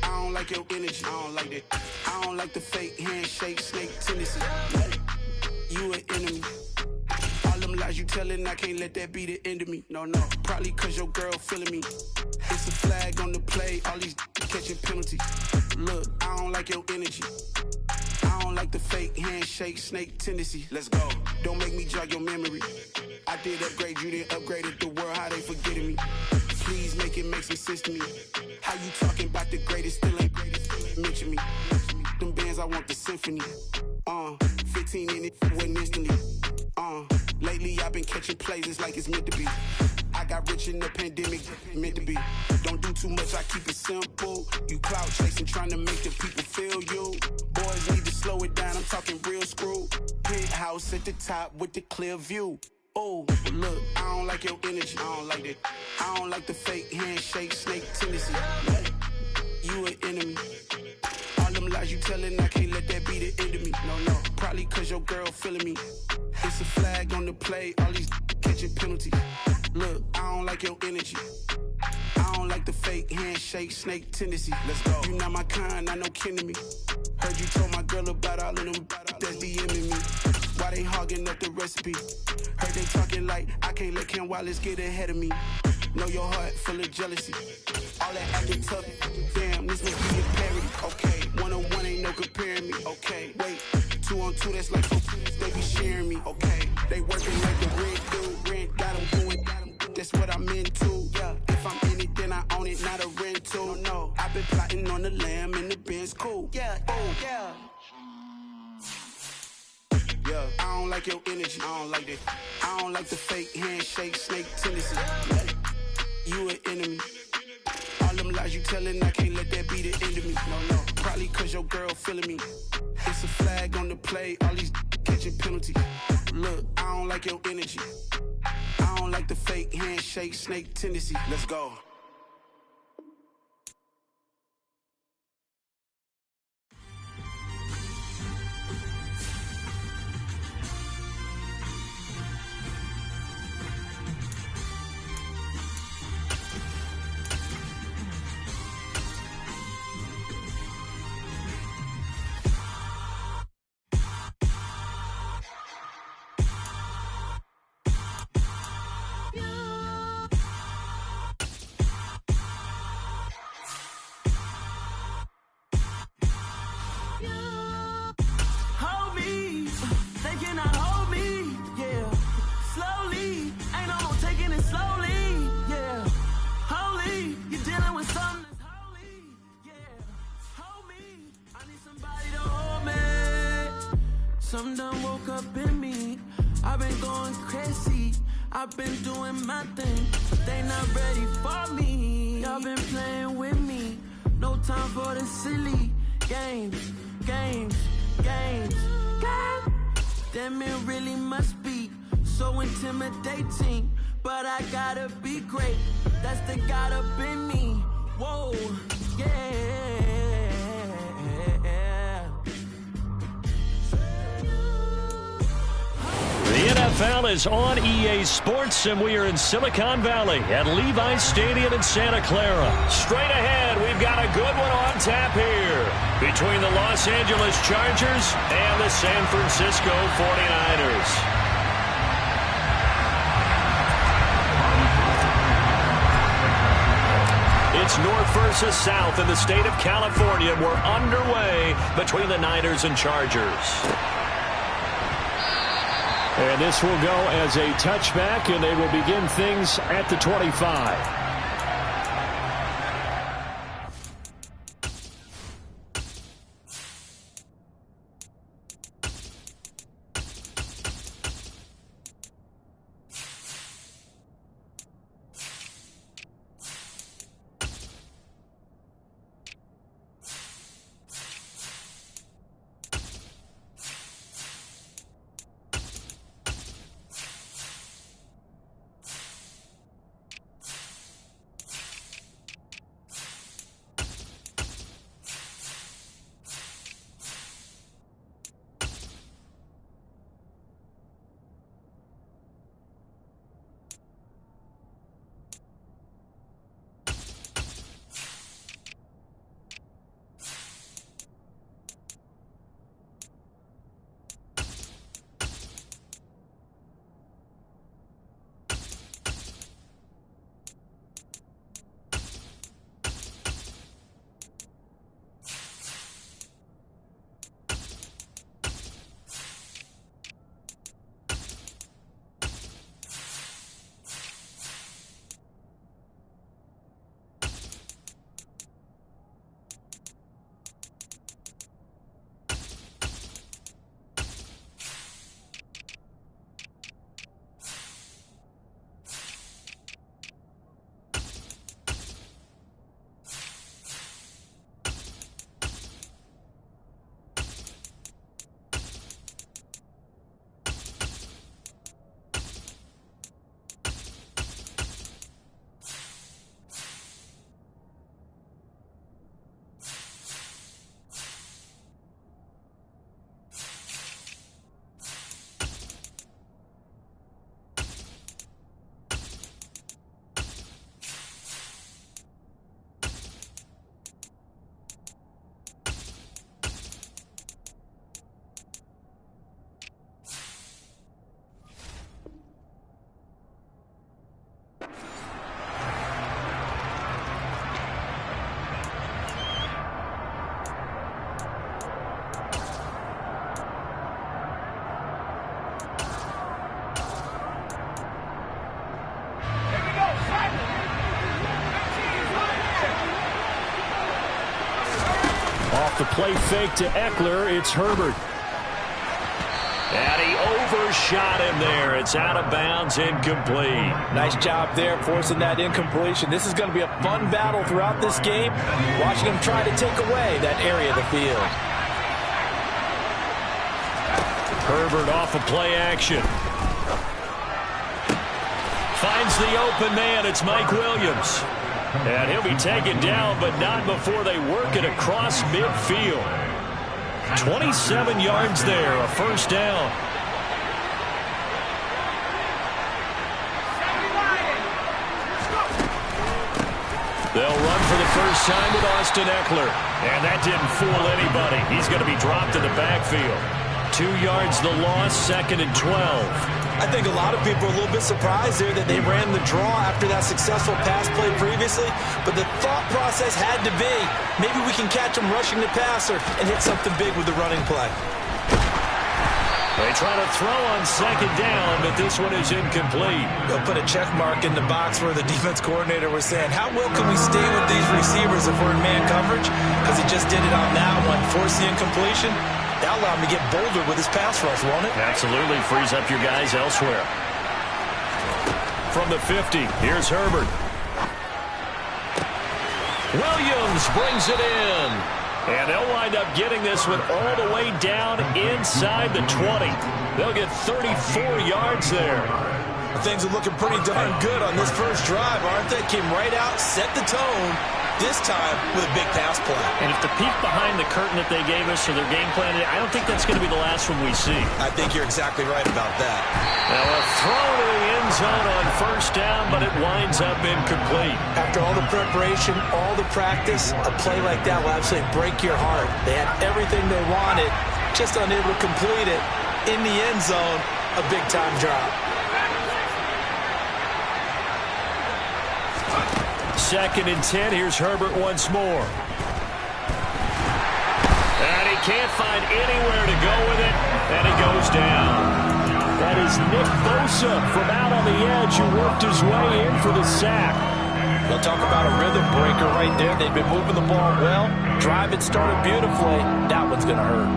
I don't like your energy. I don't like that. I don't like the fake handshake, snake tendency. You an enemy. All them lies you telling, I can't let that be the end of me. No, probably cause your girl feeling me. It's a flag on the play, all these catching penalties. Look, I don't like your energy. I don't like the fake handshake, snake tendency. Let's go. Don't make me jog your memory. I did upgrade, you didn't upgrade it. The world, how they forgetting me. Please make it make some sense to me. How you talking about the greatest, still ain't greatest? Mention me. Them bands, I want the symphony. 15 in it, went instantly. Lately I've been catching plays, it's like it's meant to be. I got rich in the pandemic, meant to be. Don't do too much, I keep it simple. You clout chasing, trying to make the people feel you. Boys need to slow it down, I'm talking real screw. Penthouse at the top with the clear view. Oh, look, I don't like your energy. I don't like that. I don't like the fake handshake, snake tendency. You an enemy. All them lies you telling, I can't let that be the end of me. No, probably cause your girl feeling me. It's a flag on the play, all these catching penalties. Look, I don't like your energy. I don't like the fake handshake, snake tendency. Let's go. You not my kind, I know kin to me. Heard you told my girl about all of them that's DMing me. Why they hogging up the recipe? Heard they talking like I can't let Ken Wallace get ahead of me. Know your heart full of jealousy. All that acting tough, damn, this must be a parody. Okay, 1-on-1 ain't no comparing me. Okay, wait, 2-on-2 that's like they be sharing me. Okay, they working like the red dude. Rent got them going, that's what I'm into. Yeah, if I'm in it, then I own it, not a rental. No, I've been plotting on the lamb and the Benz cool. Yeah, oh yeah. Yeah, I don't like your energy. I don't like that. I don't like the fake handshake, snake tendency. You an enemy. All them lies you telling, I can't let that be the end of me. No, probably cause your girl feeling me. It's a flag on the play, all these catching penalties. Look, I don't like your energy. I don't like the fake handshake, snake tendency. Let's go. Something done woke up in me. I've been going crazy. I've been doing my thing. They not ready for me. Y'all been playing with me. No time for the silly games. Damn, it really must be so intimidating. But I gotta be great. That's the God up in me. Whoa, yeah. NFL is on EA Sports, and we are in Silicon Valley at Levi's Stadium in Santa Clara. Straight ahead, we've got a good one on tap here between the Los Angeles Chargers and the San Francisco 49ers. It's north versus south in the state of California. We're underway between the Niners and Chargers. And this will go as a touchback, and they will begin things at the 25. The play fake to Eckler. It's Herbert. And he overshot him there. It's out of bounds, incomplete. Nice job there forcing that incompletion. This is going to be a fun battle throughout this game. Watching him try to take away that area of the field. Herbert off of play action. Finds the open man. It's Mike Williams. And he'll be taken down, but not before they work it across midfield. 27 yards there, a first down. They'll run for the first time with Austin Eckler. And that didn't fool anybody. He's going to be dropped in the backfield. 2 yards the loss, 2nd and 12. I think a lot of people are a little bit surprised there that they ran the draw after that successful pass play previously, but the thought process had to be, maybe we can catch him rushing the passer and hit something big with the running play. They try to throw on 2nd down, but this one is incomplete. They'll put a check mark in the box where the defense coordinator was saying, how well can we stay with these receivers if we're in man coverage? Because he just did it on that one, forced the incompletion. That'll allow him to get bolder with his pass rush, won't it? Absolutely. Frees up your guys elsewhere. From the 50, here's Herbert. Williams brings it in. And they'll wind up getting this one all the way down inside the 20. They'll get 34 yards there. Things are looking pretty darn good on this first drive, aren't they? Came right out, set the tone, this time with a big pass play. And if the peek behind the curtain that they gave us or their game plan, I don't think that's going to be the last one we see. I think you're exactly right about that. Now a throw to the end zone on first down, but it winds up incomplete. After all the preparation, all the practice, a play like that will absolutely break your heart. They had everything they wanted, just unable to complete it. In the end zone, a big-time drop. Second and 10. Here's Herbert once more. And he can't find anywhere to go with it, and he goes down. That is Nick Bosa from out on the edge who worked his way in for the sack. They'll talk about a rhythm breaker right there. They've been moving the ball well. Drive it started beautifully. That one's going to hurt.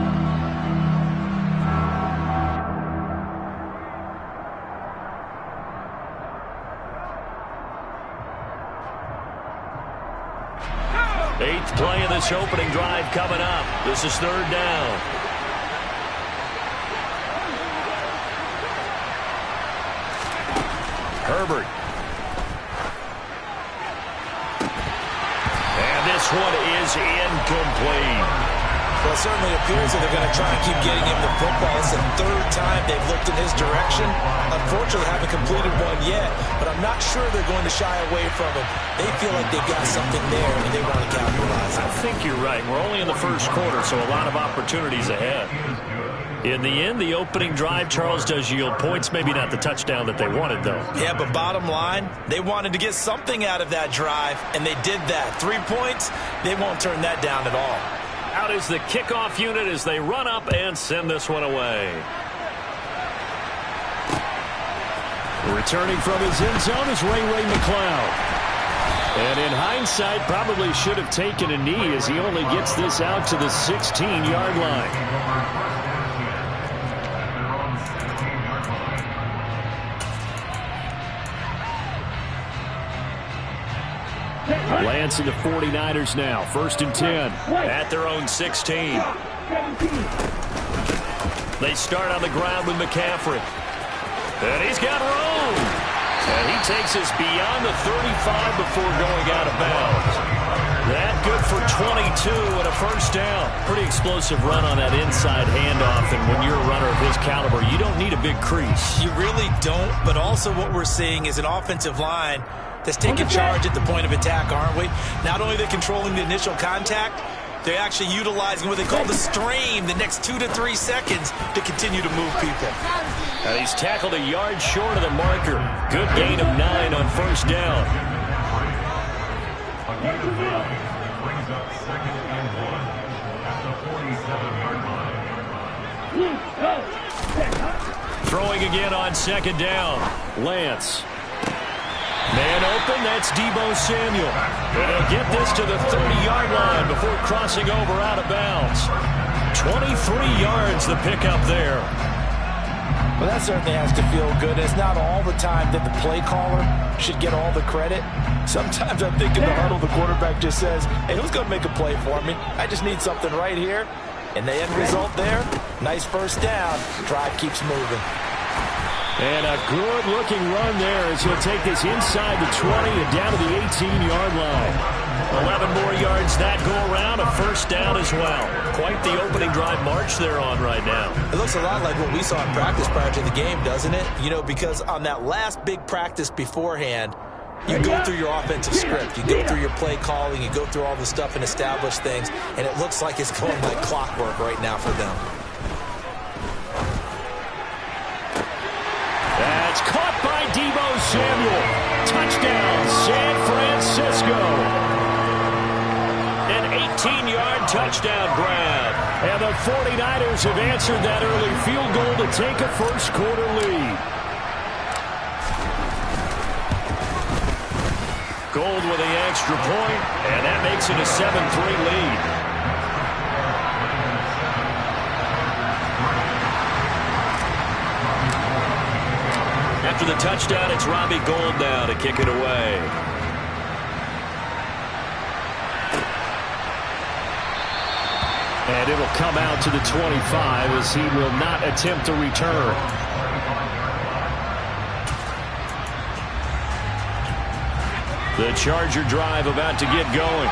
Eighth play of this opening drive coming up. This is third down. Herbert. And this one is incomplete. Well, it certainly appears that they're going to try and keep getting him the football. It's the third time they've looked in his direction. Unfortunately, haven't completed one yet, but I'm not sure they're going to shy away from him. They feel like they've got something there, and they want to capitalize. I think you're right. We're only in the first quarter, so a lot of opportunities ahead. In the end, the opening drive, Charles, does yield points. Maybe not the touchdown that they wanted, though. Yeah, but bottom line, they wanted to get something out of that drive, and they did that. 3 points, they won't turn that down at all. Out is the kickoff unit as they run up and send this one away. Returning from his end zone is Ray McCloud. And in hindsight, probably should have taken a knee as he only gets this out to the 16-yard line. Lance and the 49ers now. First and 10 at their own 16. They start on the ground with McCaffrey. And he's got room. And he takes us beyond the 35 before going out of bounds. That good for 22 and a first down. Pretty explosive run on that inside handoff. And when you're a runner of his caliber, you don't need a big crease. You really don't, but also what we're seeing is an offensive line that's taking charge at the point of attack, aren't we? Not only are they controlling the initial contact, they're actually utilizing what they call the strain the next 2 to 3 seconds to continue to move people. And he's tackled a yard short of the marker. Good gain of 9 on first down. Brings up second and 1 at the 47-yard line. Throwing again on second down. Lance. Man open, that's Deebo Samuel. And he'll get this to the 30-yard line before crossing over out of bounds. 23 yards the pickup there. Well, that certainly has to feel good. It's not all the time that the play caller should get all the credit. Sometimes I think in the huddle, the quarterback just says, hey, who's going to make a play for me? I just need something right here. And the end result there, nice first down. Drive keeps moving. And a good-looking run there as he'll take this inside the 20 and down to the 18-yard line. 11 more yards that go around, a first down as well. Quite the opening drive march they're on right now. It looks a lot like what we saw in practice prior to the game, doesn't it? You know, because on that last big practice beforehand, you go through your offensive script. You go through your play calling. You go through all the stuff and establish things. And it looks like it's going like clockwork right now for them. That's caught by Deebo Samuel. Touchdown, San Francisco. An 18-yard touchdown grab. And the 49ers have answered that early field goal to take a first-quarter lead. Gold with the extra point, and that makes it a 7-3 lead. After the touchdown, it's Robbie Gould now to kick it away. And it'll come out to the 25 as he will not attempt to return. The Charger drive about to get going.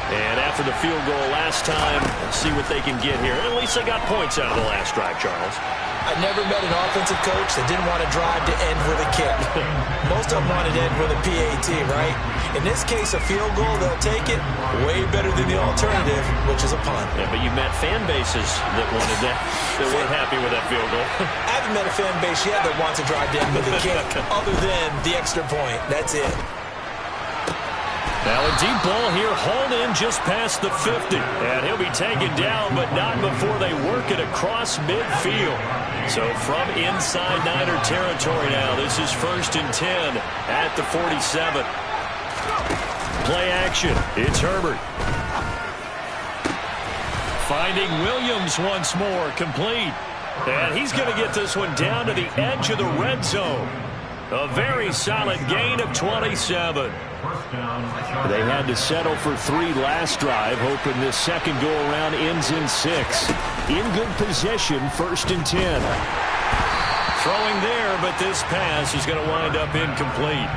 And after the field goal last time, let's see what they can get here. At least they got points out of the last drive, Charles. I never met an offensive coach that didn't want to drive to end with a kick. Most of them wanted to end with a PAT, right? In this case, a field goal, they'll take it way better than the alternative, which is a punt. Yeah, but you met fan bases that wanted that, that weren't happy with that field goal. I haven't met a fan base yet that wants to drive to end with a kick other than the extra point. That's it. Now a deep ball here, hauled in just past the 50. And he'll be taken down, but not before they work it across midfield. So from inside Niner territory now, this is 1st and 10 at the 47. Play action. It's Herbert. Finding Williams once more, complete. And he's going to get this one down to the edge of the red zone. A very solid gain of 27. They had to settle for 3 last drive, hoping this second go-around ends in 6. In good position, 1st and 10. Throwing there, but this pass is going to wind up incomplete.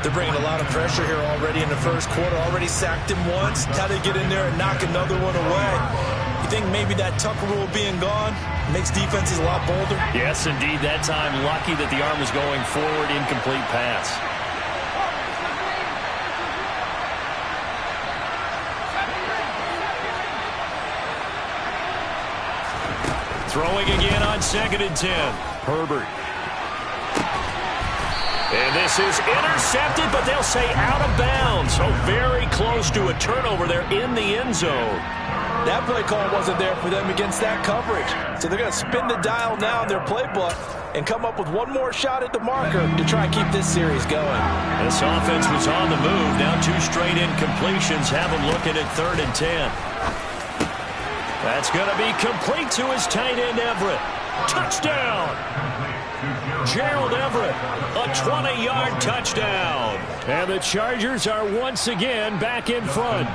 They're bringing a lot of pressure here already in the first quarter. Already sacked him once. How to get in there and knock another one away. You think maybe that Tucker rule being gone makes defenses a lot bolder? Yes, indeed. That time, lucky that the arm was going forward. Incomplete pass. Throwing again on 2nd and 10. Herbert. And this is intercepted, but they'll say out of bounds. So very close to a turnover there in the end zone. That play call wasn't there for them against that coverage. So they're going to spin the dial now in their playbook and come up with one more shot at the marker to try and keep this series going. This offense was on the move. Now 2 straight incompletions have them looking at 3rd and 10. That's going to be complete to his tight end, Everett. Touchdown! Gerald Everett, a 20-yard touchdown. And the Chargers are once again back in front.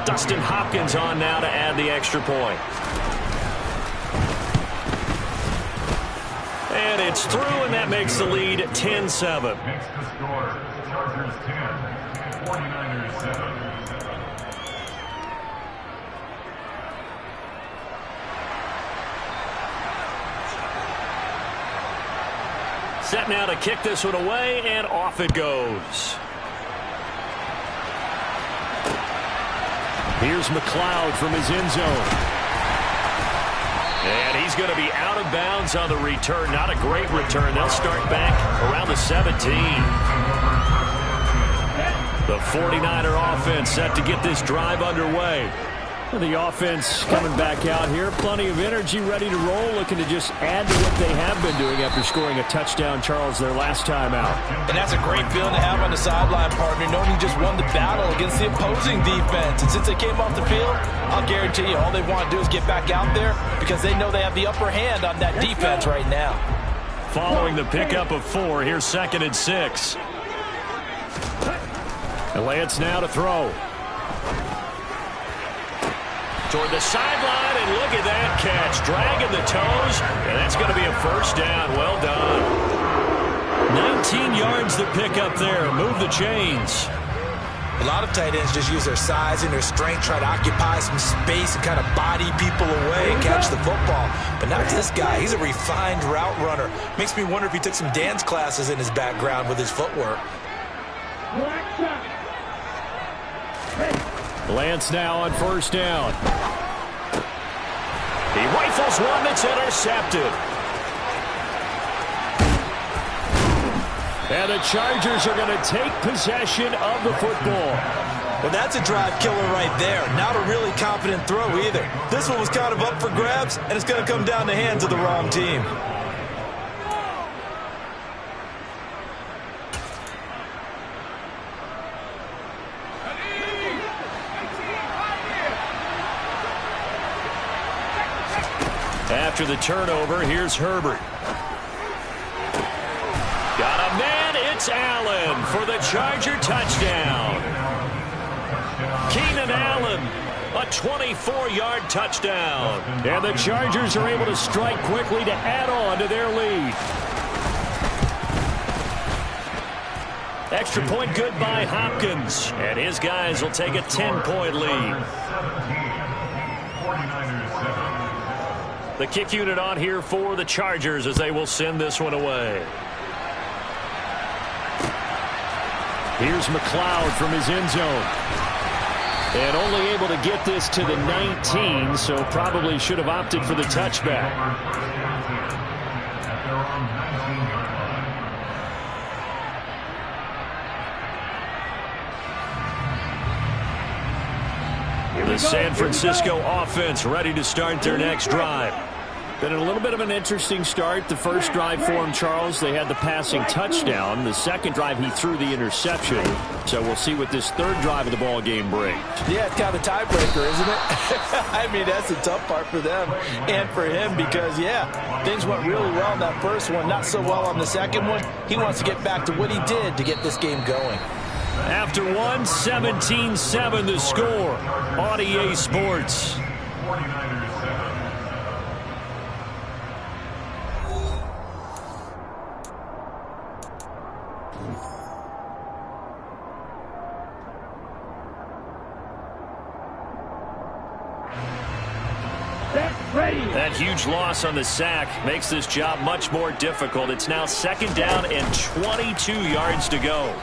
Dustin Hopkins on now to add the extra point. And it's through, and that makes the lead 10-7. Next to score, Chargers 10, 49ers 7. Set now to kick this one away, and off it goes. Here's McLeod from his end zone. And he's going to be out of bounds on the return. Not a great return. They'll start back around the 17. The 49er offense set to get this drive underway. The offense coming back out here. Plenty of energy, ready to roll, looking to just add to what they have been doing after scoring a touchdown, Charles, their last time out. And that's a great feeling to have on the sideline, partner, knowing you just won the battle against the opposing defense. And since they came off the field, I'll guarantee you all they want to do is get back out there because they know they have the upper hand on that defense right now. Following the pickup of 4, here's 2nd and 6. And Lance now to throw. Toward the sideline, and look at that catch. Dragging the toes, and that's going to be a 1st down. Well done. 19 yards to pick up there. Move the chains. A lot of tight ends just use their size and their strength, try to occupy some space and kind of body people away and catch the football. But not this guy. He's a refined route runner. Makes me wonder if he took some dance classes in his background with his footwork. Lance now on 1st down. He rifles one that's intercepted. And the Chargers are going to take possession of the football. Well, that's a drive killer right there. Not a really confident throw either. This one was kind of up for grabs, and it's going to come down the hands of the wrong team. After the turnover, here's Herbert. Got a man, it's Allen for the Charger touchdown. Keenan Allen, a 24-yard touchdown. And the Chargers are able to strike quickly to add on to their lead. Extra point good by Hopkins. And his guys will take a 10-point lead. 49ers 7. The kick unit on here for the Chargers as they will send this one away. Here's McLeod from his end zone. And only able to get this to the 19, so probably should have opted for the touchback. The San Francisco offense ready to start their next drive. Been a little bit of an interesting start. The first drive for him, Charles, they had the passing touchdown. The second drive, he threw the interception. So we'll see what this third drive of the ball game brings. Yeah, it's kind of a tiebreaker, isn't it? I mean, that's the tough part for them and for him because, yeah, things went really well in that first one, not so well on the second one. He wants to get back to what he did to get this game going. After one, 17-7 the score on EA Sports. 49ers 7. That huge loss on the sack makes this job much more difficult. It's now second down and 22 yards to go.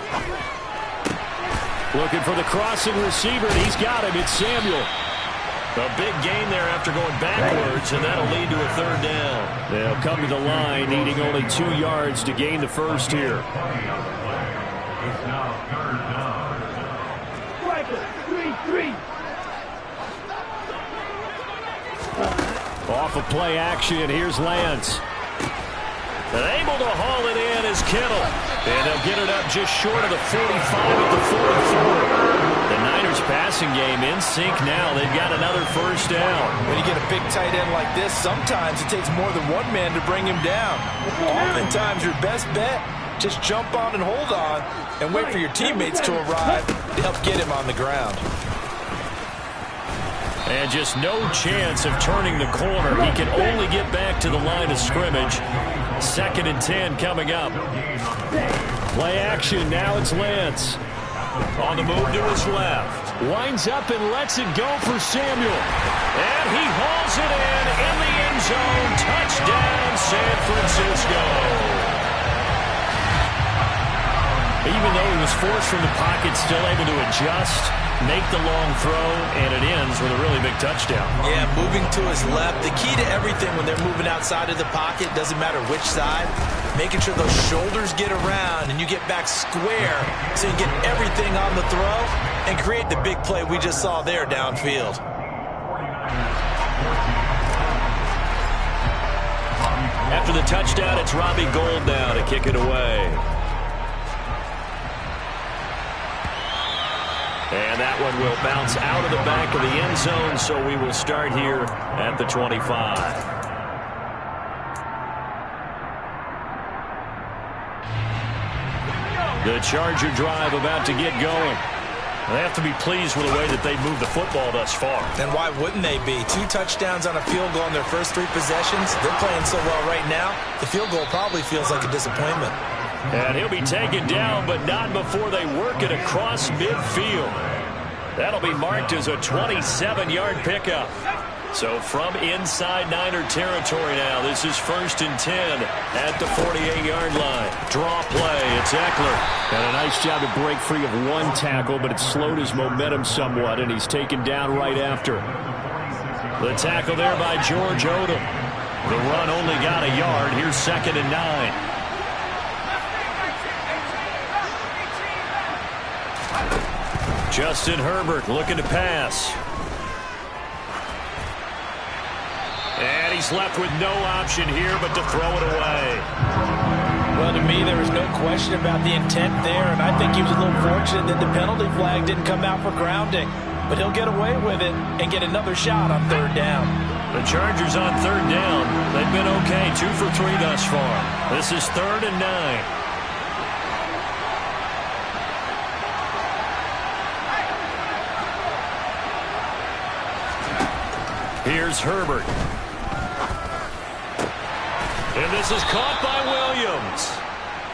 Looking for the crossing receiver, and he's got him. It's Samuel. A big gain there after going backwards, and that'll lead to a third down. They'll come to the line, needing only 2 yards to gain the first here. It's now third down. Striker, 3-3. Off of play action, here's Lance. And able to haul it in is Kittle. And they'll get it up just short of the 45 at the 44. The Niners passing game in sync now. They've got another first down. When you get a big tight end like this, sometimes it takes more than one man to bring him down. Oftentimes, your best bet, just jump on and hold on and wait for your teammates to arrive to help get him on the ground. And just no chance of turning the corner. He can only get back to the line of scrimmage. 2nd and 10 coming up. Play action. Now it's Lance. On the move to his left. Winds up and lets it go for Samuel. And he hauls it in the end zone. Touchdown, San Francisco. Even though he was forced from the pocket, still able to adjust, make the long throw, and it ends with a really big touchdown. Yeah, moving to his left. The key to everything when they're moving outside of the pocket, doesn't matter which side, making sure those shoulders get around and you get back square so you get everything on the throw and create the big play we just saw there downfield. After the touchdown, it's Robbie Gould now to kick it away. And that one will bounce out of the back of the end zone, so we will start here at the 25. The Charger drive about to get going. They have to be pleased with the way that they've moved the football thus far. And why wouldn't they be? 2 touchdowns on a field goal in their first 3 possessions. They're playing so well right now, the field goal probably feels like a disappointment. And he'll be taken down, but not before they work it across midfield. That'll be marked as a 27-yard pickup. So from inside Niner territory now, this is 1st and 10 at the 48-yard line. Draw play, it's Eckler. And a nice job to break free of one tackle, but it slowed his momentum somewhat, and he's taken down right after. The tackle there by George Odom. The run only got a yard. Here's 2nd and 9. Justin Herbert looking to pass. And he's left with no option here but to throw it away. Well, to me, there was no question about the intent there, and I think he was a little fortunate that the penalty flag didn't come out for grounding. But he'll get away with it and get another shot on 3rd down. The Chargers on 3rd down. They've been okay, 2 for 3 thus far. This is 3rd and 9. Here's Herbert. And this is caught by Williams.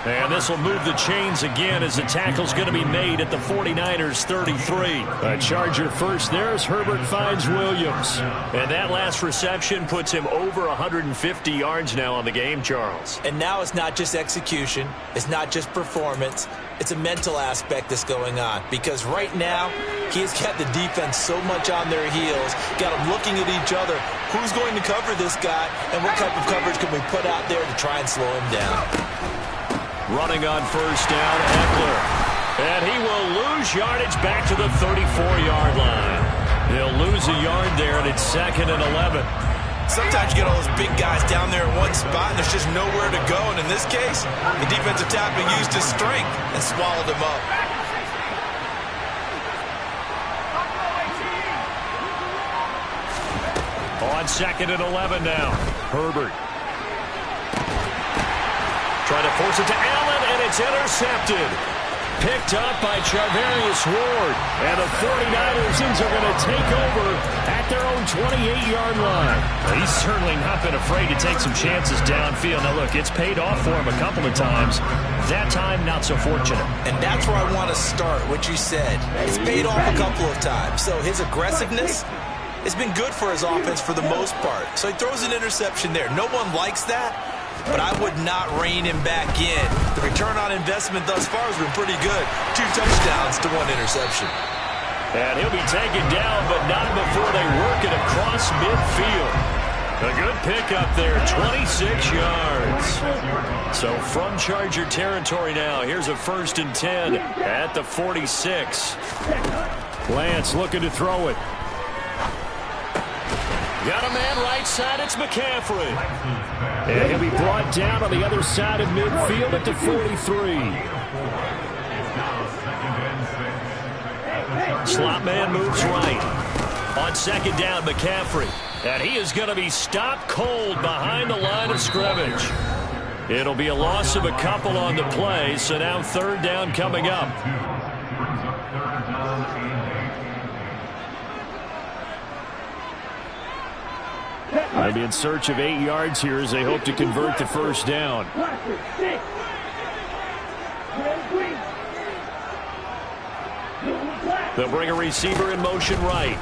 And this will move the chains again as the tackle's going to be made at the 49ers 33. A Charger first there as Herbert finds Williams. And that last reception puts him over 150 yards now on the game, Charles. And now it's not just execution. It's not just performance. It's a mental aspect that's going on. Because right now, he has got the defense so much on their heels, got them looking at each other. Who's going to cover this guy, and what type of coverage can we put out there to try and slow him down? Running on first down, Eckler. And he will lose yardage back to the 34-yard line. He'll lose a yard there, and it's 2nd and 11. Sometimes you get all those big guys down there in one spot, and there's just nowhere to go. And in this case, the defensive tackle used his strength and swallowed him up. On 2nd and 11 now. Herbert. Trying to force it to Allen, and it's intercepted. Picked up by Charvarius Ward. And the 49ers are going to take over at their own 28-yard line. He's certainly not been afraid to take some chances downfield. Now, look, it's paid off for him a couple of times. That time, not so fortunate. And that's where I want to start, what you said. It's paid off a couple of times. So his aggressiveness has been good for his offense for the most part. So he throws an interception there. No one likes that, but I would not rein him back in. The return on investment thus far has been pretty good. 2 touchdowns to 1 interception. And he'll be taken down, but not before they work it across midfield. A good pickup there, 26 yards. So from Charger territory now, here's a 1st and 10 at the 46. Lance looking to throw it. Got a man right side, it's McCaffrey. And he'll be brought down on the other side of midfield at the 43. Slot man moves right. On 2nd down, McCaffrey. And he is going to be stopped cold behind the line of scrimmage. It'll be a loss of a couple on the play, so now 3rd down coming up. They'll be in search of 8 yards here as they hope to convert the 1st down. They'll bring a receiver in motion right.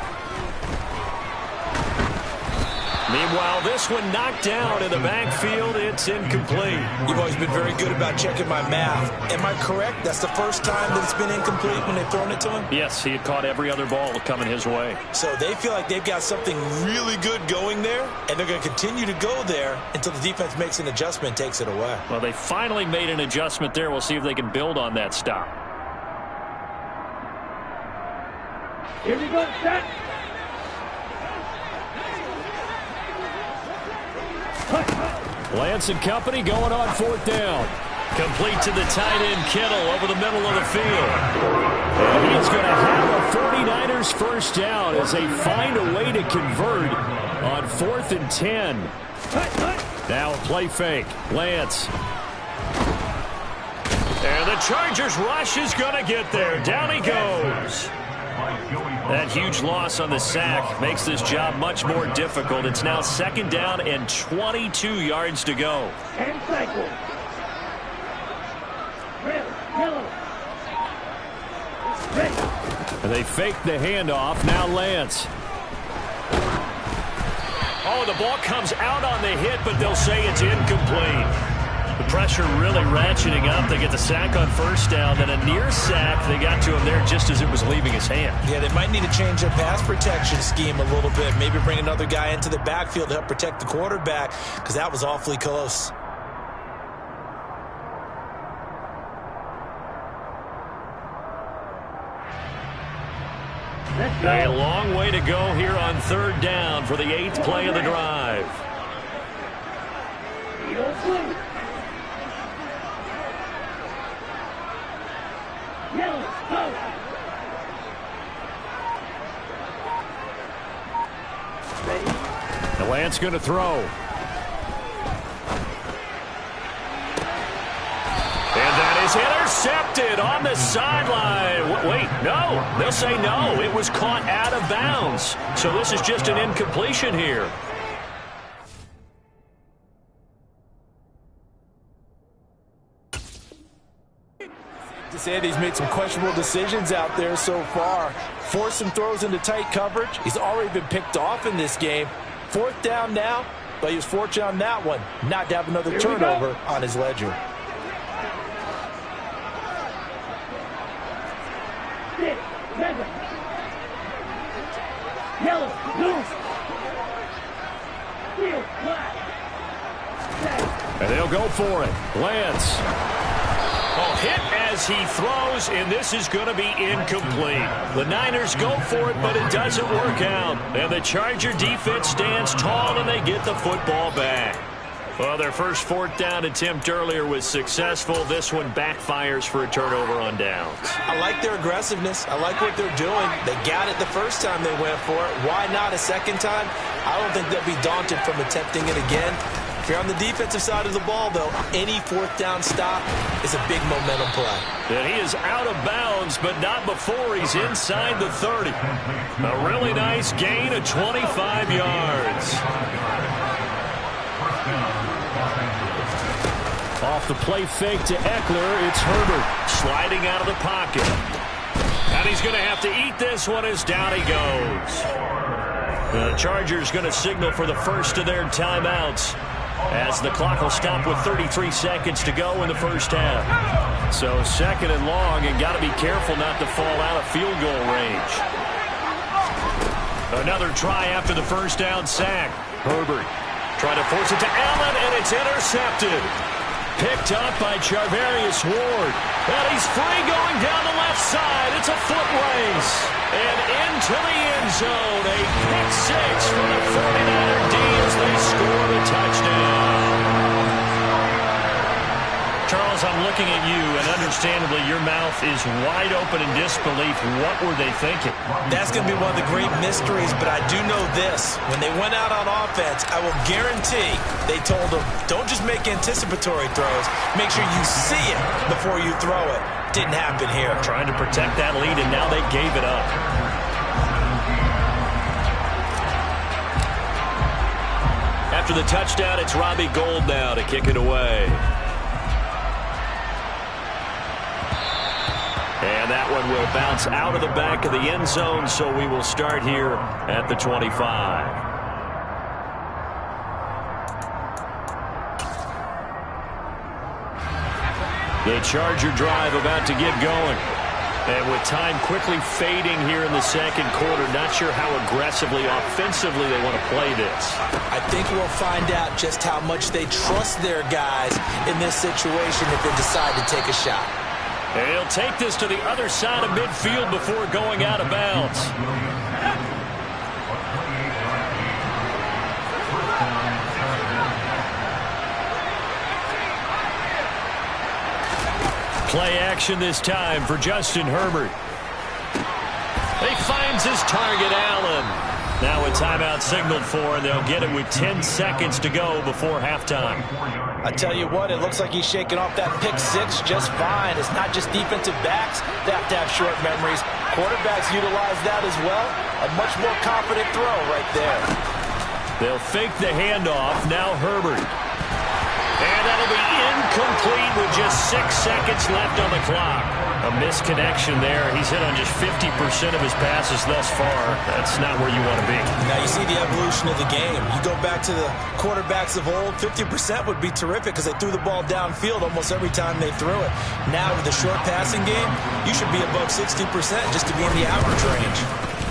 Meanwhile, this one knocked down in the backfield. It's incomplete. You've always been very good about checking my math. Am I correct? That's the first time that it's been incomplete when they've thrown it to him? Yes, he had caught every other ball coming his way. So they feel like they've got something really good going there, and they're going to continue to go there until the defense makes an adjustment and takes it away. Well, they finally made an adjustment there. We'll see if they can build on that stop. Here we go, set. Lance and company going on 4th down. Complete to the tight end Kittle over the middle of the field. And he's going to have a 49ers 1st down as they find a way to convert on 4th and 10. Now a play fake. Lance. And the Chargers rush is going to get there. Down he goes. That huge loss on the sack makes this job much more difficult. It's now 2nd down and 22 yards to go. And cycle. Red, yellow. Ready. They fake the handoff. Now Lance. Oh, the ball comes out on the hit, but they'll say it's incomplete. The pressure really ratcheting up. They get the sack on 1st down, then a near sack. They got to him there just as it was leaving his hand. Yeah, they might need to change their pass protection scheme a little bit. Maybe bring another guy into the backfield to help protect the quarterback, because that was awfully close. A long way to go here on 3rd down for the 8th play of the drive. The Lance going to throw. And that is intercepted on the sideline. Wait, no. They'll say no. It was caught out of bounds. So this is just an incompletion here. Sandy's made some questionable decisions out there so far. Forced some throws into tight coverage. He's already been picked off in this game. 4th down now, but he was fortunate on that one not to have another turnover on his ledger. 6, 7. Yellow, blue. Field, black. And they'll go for it. Lance. Oh, hit as he throws, and this is going to be incomplete. The Niners go for it, but it doesn't work out. And the Charger defense stands tall, and they get the football back. Well, their first 4th down attempt earlier was successful. This one backfires for a turnover on downs. I like their aggressiveness. I like what they're doing. They got it the first time they went for it. Why not a second time? I don't think they'll be daunted from attempting it again. If you're on the defensive side of the ball, though, any 4th down stop is a big momentum play. And he is out of bounds, but not before he's inside the 30. A really nice gain of 25 yards. Off the play fake to Eckler, it's Herbert sliding out of the pocket. And he's going to have to eat this one as down he goes. The Chargers going to signal for the first of their timeouts, as the clock will stop with 33 seconds to go in the first half. So 2nd and long, and got to be careful not to fall out of field goal range. Another try after the first down sack. Herbert trying to force it to Allen, and it's intercepted. Picked up by Charvarius Ward. And he's free going down the left side. It's a foot race. And into the end zone. A pick 6 for the 49er D as they score the touchdown. Charles, I'm looking at you, and understandably your mouth is wide open in disbelief. What were they thinking? That's going to be one of the great mysteries, but I do know this. When they went out on offense, I will guarantee they told them, don't just make anticipatory throws. Make sure you see it before you throw it. Didn't happen here. Trying to protect that lead, and now they gave it up. After the touchdown, it's Robbie Gould now to kick it away. And that one will bounce out of the back of the end zone, so we will start here at the 25. The Charger drive about to get going. And with time quickly fading here in the second quarter, not sure how aggressively, offensively they want to play this. I think we'll find out just how much they trust their guys in this situation if they decide to take a shot. And he'll take this to the other side of midfield before going out of bounds. Play action this time for Justin Herbert. He finds his target, Allen. Now a timeout signaled for, and they'll get it with 10 seconds to go before halftime. I tell you what, it looks like he's shaking off that pick 6 just fine. It's not just defensive backs that have to have short memories. Quarterbacks utilize that as well. A much more confident throw right there. They'll fake the handoff. Now Herbert. And that'll be incomplete with just 6 seconds left on the clock. A misconnection there. He's hit on just 50% of his passes thus far. That's not where you want to be. Now you see the evolution of the game. You go back to the quarterbacks of old, 50% would be terrific because they threw the ball downfield almost every time they threw it. Now with the short passing game, you should be above 60% just to be in the average range.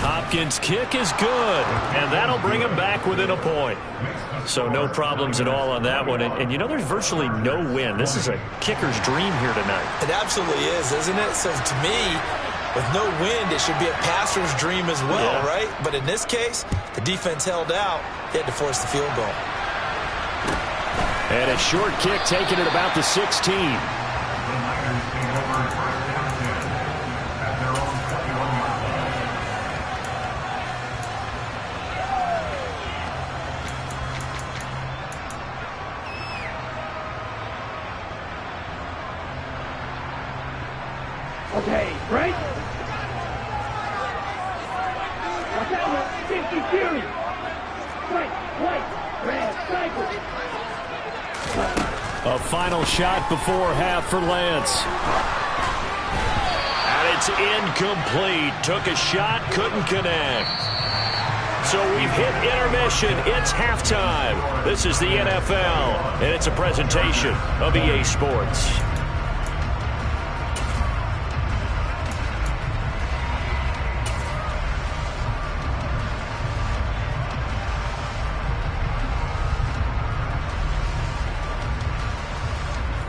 Hopkins' kick is good, and that'll bring him back within a point. So no problems at all on that one. And you know, there's virtually no wind. This is a kicker's dream here tonight. It absolutely is, isn't it? So to me, with no wind, it should be a passer's dream as well, right? But in this case, the defense held out. They had to force the field goal. And a short kick taken at about the 16. Okay, right? Watch out, 50 series. White, red, cycle. A final shot before half for Lance. It's incomplete. Took a shot, couldn't connect. So we've hit intermission. It's halftime. This is the NFL, and it's a presentation of EA Sports.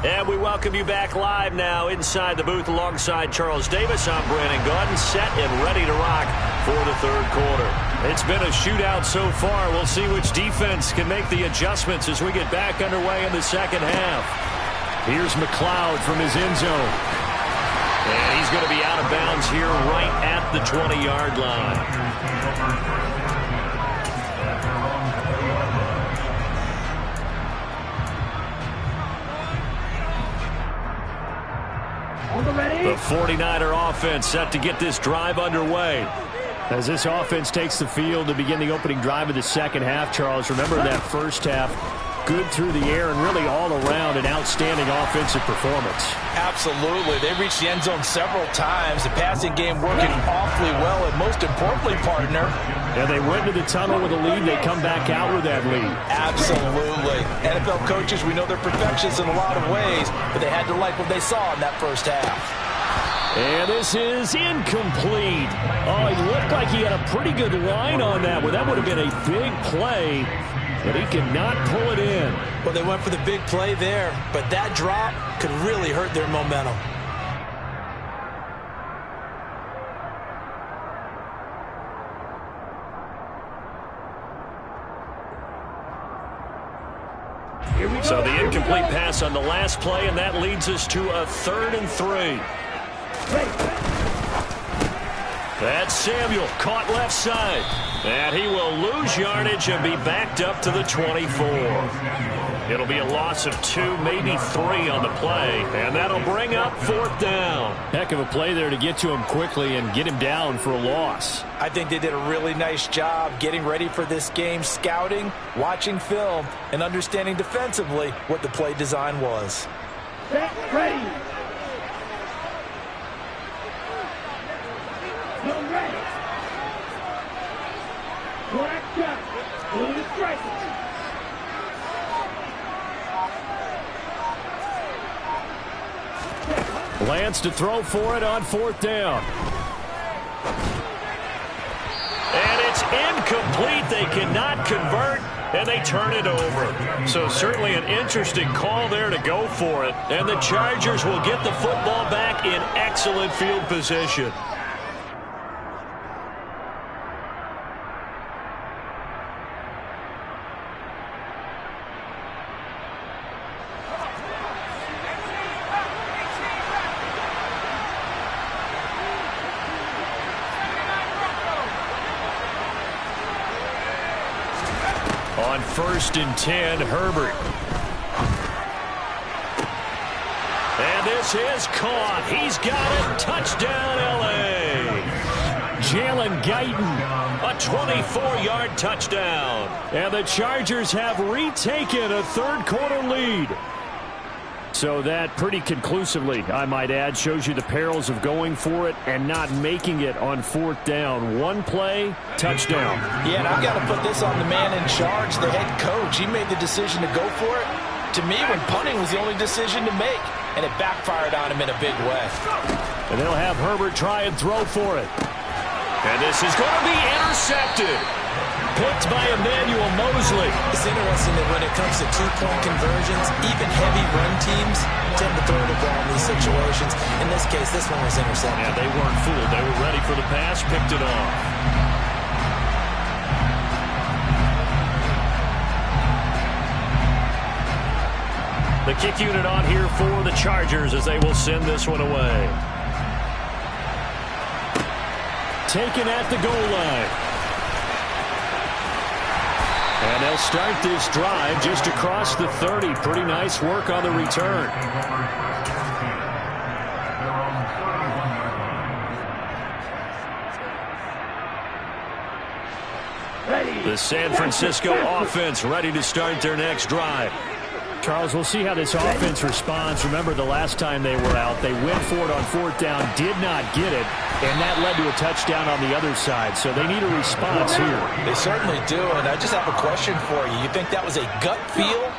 And we welcome you back live now inside the booth alongside Charles Davis. I'm Brandon Gaudin, set and ready to rock for the third quarter. It's been a shootout so far. We'll see which defense can make the adjustments as we get back underway in the second half. Here's McLeod from his end zone. And he's going to be out of bounds here right at the 20-yard line. The 49er offense set to get this drive underway. As this offense takes the field to begin the opening drive of the second half, Charles, remember that first half, good through the air and really all around an outstanding offensive performance. Absolutely. They reached the end zone several times. The passing game working awfully well, and most importantly, partner. Yeah, they went to the tunnel with a lead. They come back out with that lead. Absolutely. NFL coaches, we know they're perfectionists in a lot of ways, but they had to like what they saw in that first half. And this is incomplete. Oh, he looked like he had a pretty good line on that one. That would have been a big play, but he could not pull it in. Well, they went for the big play there, but that drop could really hurt their momentum. So the incomplete pass on the last play, and that leads us to a 3rd and 3. That's Samuel, caught left side. And he will lose yardage and be backed up to the 24. It'll be a loss of 2, maybe 3 on the play, and that'll bring up 4th down. Heck of a play there to get to him quickly and get him down for a loss. I think they did a really nice job getting ready for this game, scouting, watching film, and understanding defensively what the play design was. Set, ready. You're ready. Black shot. Blue strike. Lance to throw for it on 4th down. And it's incomplete. They cannot convert, and they turn it over. So certainly an interesting call there to go for it. And the Chargers will get the football back in excellent field position. On 1st and 10, Herbert. And this is caught. He's got it. Touchdown, L.A. Jalen Guyton, a 24-yard touchdown. And the Chargers have retaken a third-quarter lead. So that pretty conclusively, I might add, shows you the perils of going for it and not making it on 4th down. One play, touchdown. Yeah, and I've got to put this on the man in charge, the head coach. He made the decision to go for it. To me, when punting was the only decision to make, and it backfired on him in a big way. And they'll have Herbert try and throw for it. And this is going to be intercepted. Picked by Emmanuel Mosley. It's interesting that when it comes to two-point conversions, even heavy run teams tend to throw the ball in these situations. In this case, this one was intercepted. Yeah, they weren't fooled. They were ready for the pass, picked it off. The kick unit on here for the Chargers as they will send this one away. Taken at the goal line. And they'll start this drive just across the 30. Pretty nice work on the return. The San Francisco offense ready to start their next drive. Charles, we'll see how this offense responds. Remember, the last time they were out, they went for it on 4th down, did not get it, and that led to a touchdown on the other side. So they need a response here. They certainly do, and I just have a question for you. You think that was a gut feel,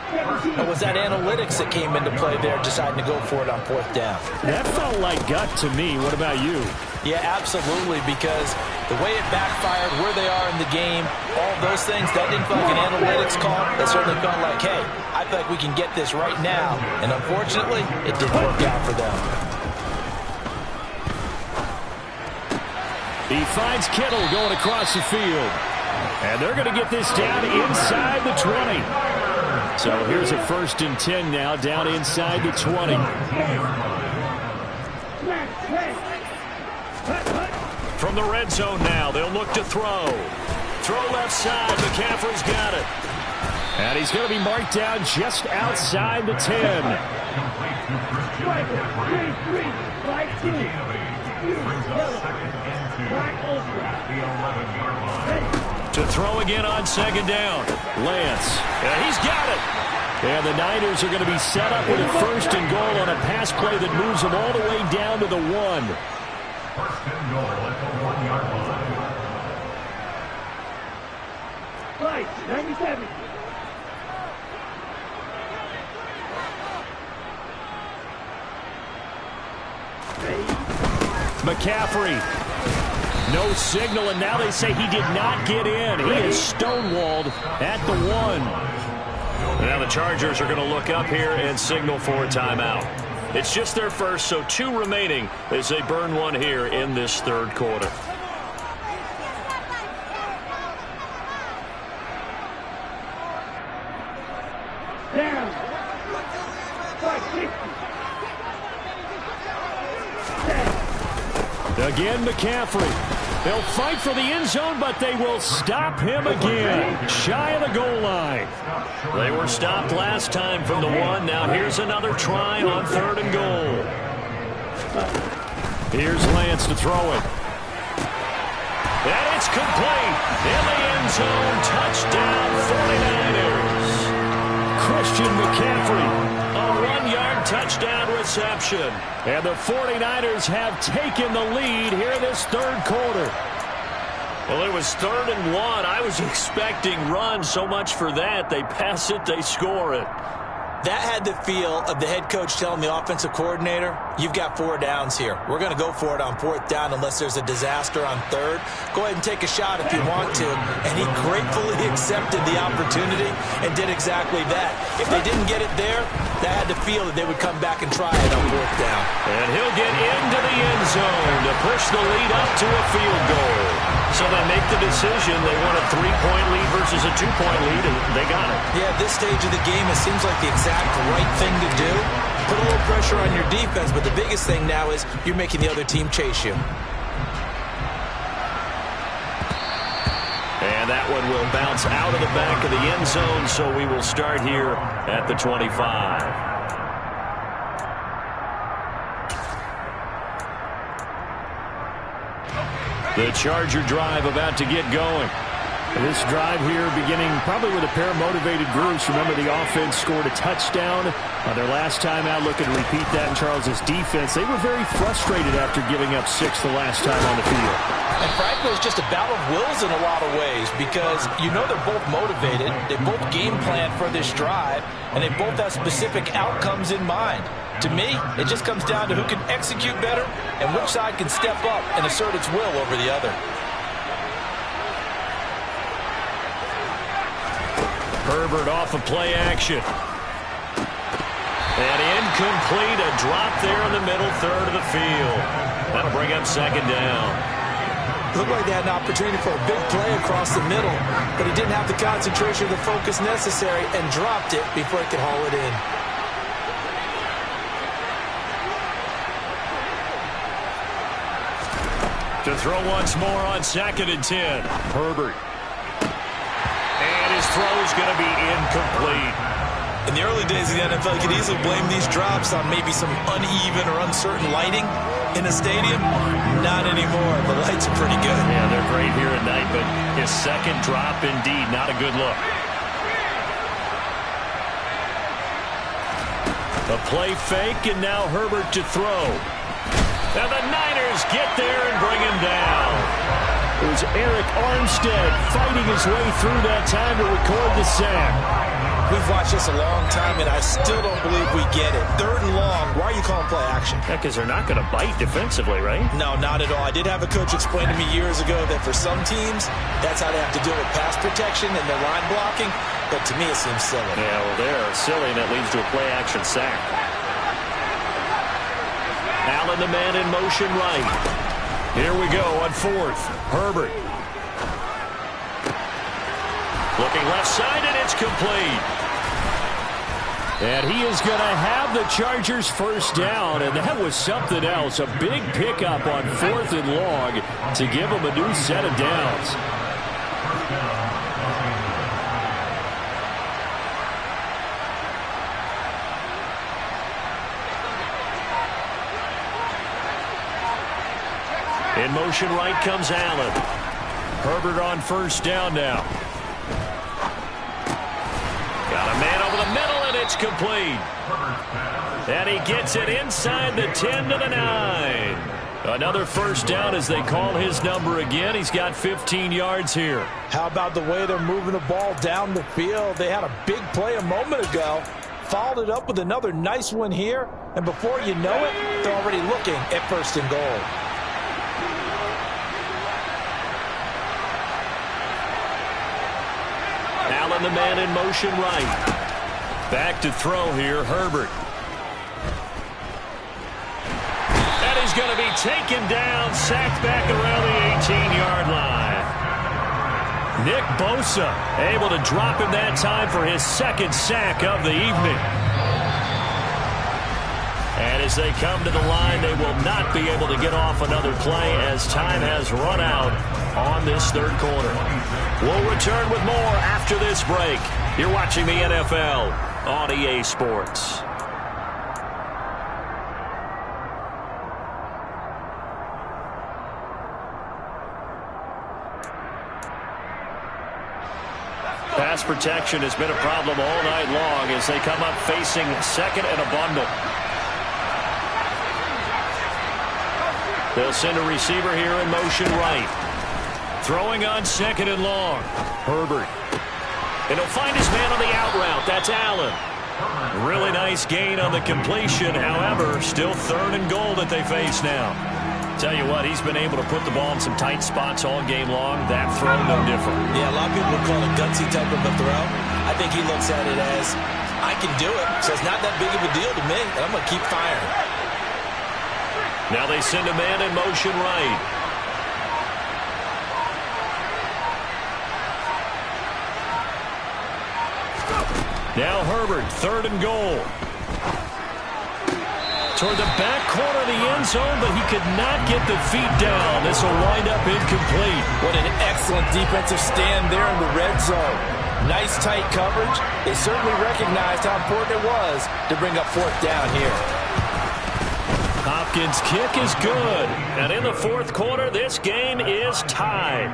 or was that analytics that came into play there, deciding to go for it on 4th down? That felt like gut to me. What about you? Yeah, absolutely, because the way it backfired, where they are in the game, all those things, that didn't feel like an analytics call. That certainly felt like, hey, I feel like we can get this right now. And unfortunately, it didn't work out for them. He finds Kittle going across the field. And they're going to get this down inside the 20. So here's a 1st and 10 now, down inside the 20. From the red zone now, they'll look to throw. Throw left side, McCaffrey's got it. And he's going to be marked down just outside the 10. To throw again on 2nd down. Lance, he's got it. And the Niners are going to be set up with a 1st and goal on a pass play that moves them all the way down to the 1. 1st and goal at the 1-yard line. Right, 97. McCaffrey. No signal, and now they say he did not get in. He is stonewalled at the 1. Now the Chargers are going to look up here and signal for a timeout. It's just their first, so 2 remaining as they burn one here in this 3rd quarter. Down. Again, McCaffrey. They'll fight for the end zone, but they will stop him again. Shy of the goal line. They were stopped last time from the 1. Now here's another try on 3rd and goal. Here's Lance to throw it. And it's complete. In the end zone. Touchdown 49ers. Christian McCaffrey. A 1-yard touchdown reception. And the 49ers have taken the lead here in this 3rd quarter. Well, it was 3rd and 1. I was expecting runs. So much for that. They pass it, they score it. That had the feel of the head coach telling the offensive coordinator, you've got 4 downs here. We're going to go for it on 4th down unless there's a disaster on 3rd. Go ahead and take a shot if you want to. And he gratefully accepted the opportunity and did exactly that. If they didn't get it there, that had the feel that they would come back and try it on 4th down. And he'll get into the end zone to push the lead up to a field goal. So they make the decision. They want a 3-point lead versus a 2-point lead, and they got it. Yeah, at this stage of the game, it seems like the exact right thing to do. Put a little pressure on your defense, but the biggest thing now is you're making the other team chase you. And that one will bounce out of the back of the end zone, so we will start here at the 25. The Charger drive about to get going. This drive here beginning probably with a pair of motivated groups. Remember, the offense scored a touchdown on their last time out. Looking to repeat that in Charles's defense. They were very frustrated after giving up 6 the last time on the field. And frankly, it's just a battle of wills in a lot of ways because you know they're both motivated. They both game plan for this drive, and they both have specific outcomes in mind. To me, it just comes down to who can execute better and which side can step up and assert its will over the other. Herbert off of play action. And incomplete, a drop there in the middle third of the field. That'll bring up 2nd down. Looked like they had an opportunity for a big play across the middle, but he didn't have the concentration or the focus necessary and dropped it before he could haul it in. To throw once more on 2nd and 10. Herbert. And his throw is going to be incomplete. In the early days of the NFL, you could easily blame these drops on maybe some uneven or uncertain lighting in a stadium. Not anymore. The lights are pretty good. Yeah, they're great here at night, but his 2nd drop, indeed, not a good look. A play fake, and now Herbert to throw. And the Niners get there and bring him down. It was Eric Armstead fighting his way through that time to record the sack. We've watched this a long time, and I still don't believe we get it. 3rd and long. Why are you calling play action? Yeah, because they're not going to bite defensively, right? No, not at all. I did have a coach explain to me years ago that for some teams, that's how they have to deal with pass protection and their line blocking. But to me, it seems silly. Yeah, well, they're silly, and that leads to a play action sack. Allen, the man in motion right. Here we go on 4th. Herbert. Looking left side, and it's complete. And he is going to have the Chargers first down, and that was something else. A big pickup on 4th and long to give them a new set of downs. In motion right comes Allen. Herbert on first down now. Got a man over the middle, and it's complete. And he gets it inside the 10 to the 9. Another first down as they call his number again. He's got 15 yards here. How about the way they're moving the ball down the field? They had a big play a moment ago. Followed it up with another nice one here. And before you know it, they're already looking at 1st and goal. Allen, the man in motion right. Back to throw here, Herbert. And he's going to be taken down, sacked back around the 18-yard line. Nick Bosa able to drop him that time for his 2nd sack of the evening. And as they come to the line, they will not be able to get off another play as time has run out on this 3rd quarter. We'll return with more after this break. You're watching the NFL on EA Sports. Pass protection has been a problem all night long as they come up facing 2nd and a bundle. They'll send a receiver here in motion right. Throwing on 2nd and long. Herbert. And he'll find his man on the out route. That's Allen. Really nice gain on the completion. However, still 3rd and goal that they face now. Tell you what, he's been able to put the ball in some tight spots all game long. That throw, no different. Yeah, a lot of people would call it a gutsy type of a throw. I think he looks at it as, I can do it, so it's not that big of a deal to me, and I'm going to keep firing. Now they send a man in motion right. Now Herbert, 3rd and goal. Toward the back corner of the end zone, but he could not get the feet down. This will wind up incomplete. What an excellent defensive stand there in the red zone. Nice tight coverage. They certainly recognized how important it was to bring up 4th down here. Hopkins' kick is good. And in the 4th quarter, this game is tied.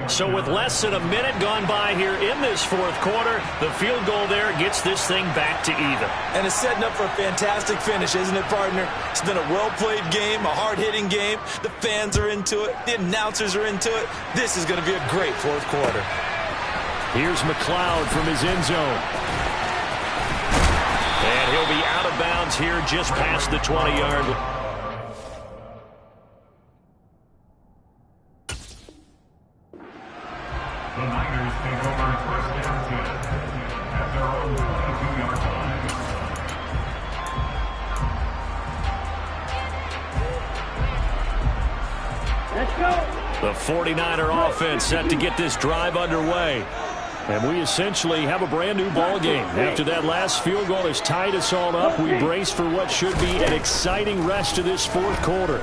So with less than a minute gone by here in this 4th quarter, the field goal there gets this thing back to even. And it's setting up for a fantastic finish, isn't it, partner? It's been a well-played game, a hard-hitting game. The fans are into it. The announcers are into it. This is going to be a great 4th quarter. Here's McLeod from his end zone. And he'll be out of bounds here just past the 20-yard line. The Niners take over 1st and 10 at their own 22-yard line. Let's go. The 49er offense set to get this drive underway. And we essentially have a brand-new ball game. After that last field goal has tied us all up, we brace for what should be an exciting rest of this 4th quarter.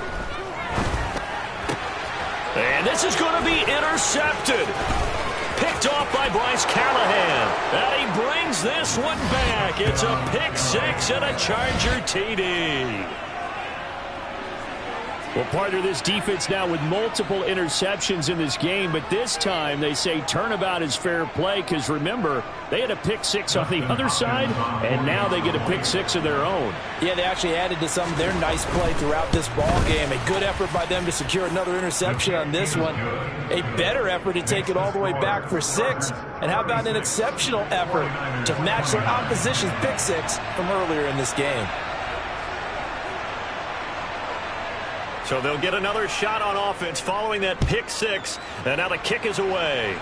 And this is going to be intercepted. Picked off by Bryce Callahan. And he brings this one back. It's a pick 6 and a Charger TD. Well, partner, this defense now with multiple interceptions in this game, but this time they say turnabout is fair play because, remember, they had a pick six on the other side, and now they get a pick six of their own. Yeah, they actually added to some of their nice play throughout this ball game. A good effort by them to secure another interception on this one. A better effort to take it all the way back for 6. And how about an exceptional effort to match their opposition's pick six from earlier in this game? So they'll get another shot on offense following that pick six. And now the kick is away.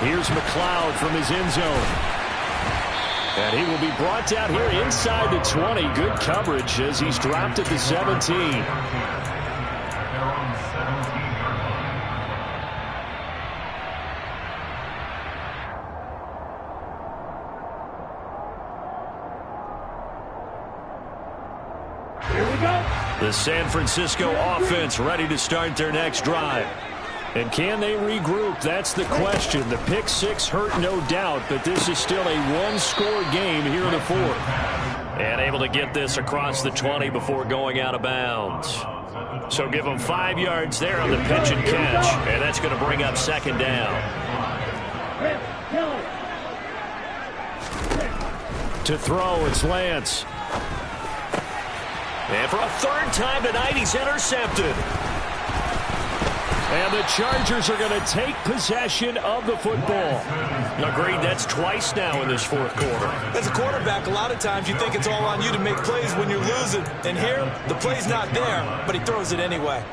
Here's McLeod from his end zone. And he will be brought down here inside the 20. Good coverage as he's dropped at the 17. The San Francisco offense ready to start their next drive. And can they regroup? That's the question. The pick six hurt, no doubt, but this is still a one-score game here in the fourth. And able to get this across the 20 before going out of bounds. So give them 5 yards there on the pitch and catch, and that's going to bring up second down. To throw, it's Lance. And for a third time tonight, he's intercepted. And the Chargers are going to take possession of the football. Agreed, that's twice now in this fourth quarter. As a quarterback, a lot of times you think it's all on you to make plays when you're losing. And here, the play's not there, but he throws it anyway.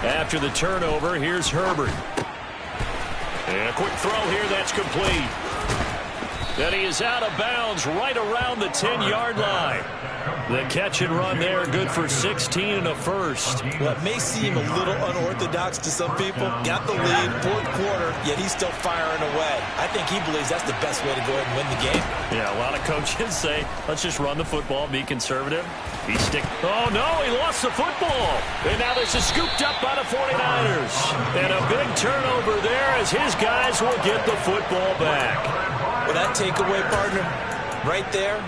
After the turnover, here's Herbert. And a quick throw here, that's complete. Then he is out of bounds right around the 10-yard line. The catch and run there, good for 16 and a first. Well, it may seem a little unorthodox to some people. Got the lead, fourth quarter, yet he's still firing away. I think he believes that's the best way to go ahead and win the game. Yeah, a lot of coaches say, let's just run the football, be conservative. Oh, no, he lost the football. And now this is scooped up by the 49ers. And a big turnover there as his guys will get the football back. Well, that takeaway, partner, right there,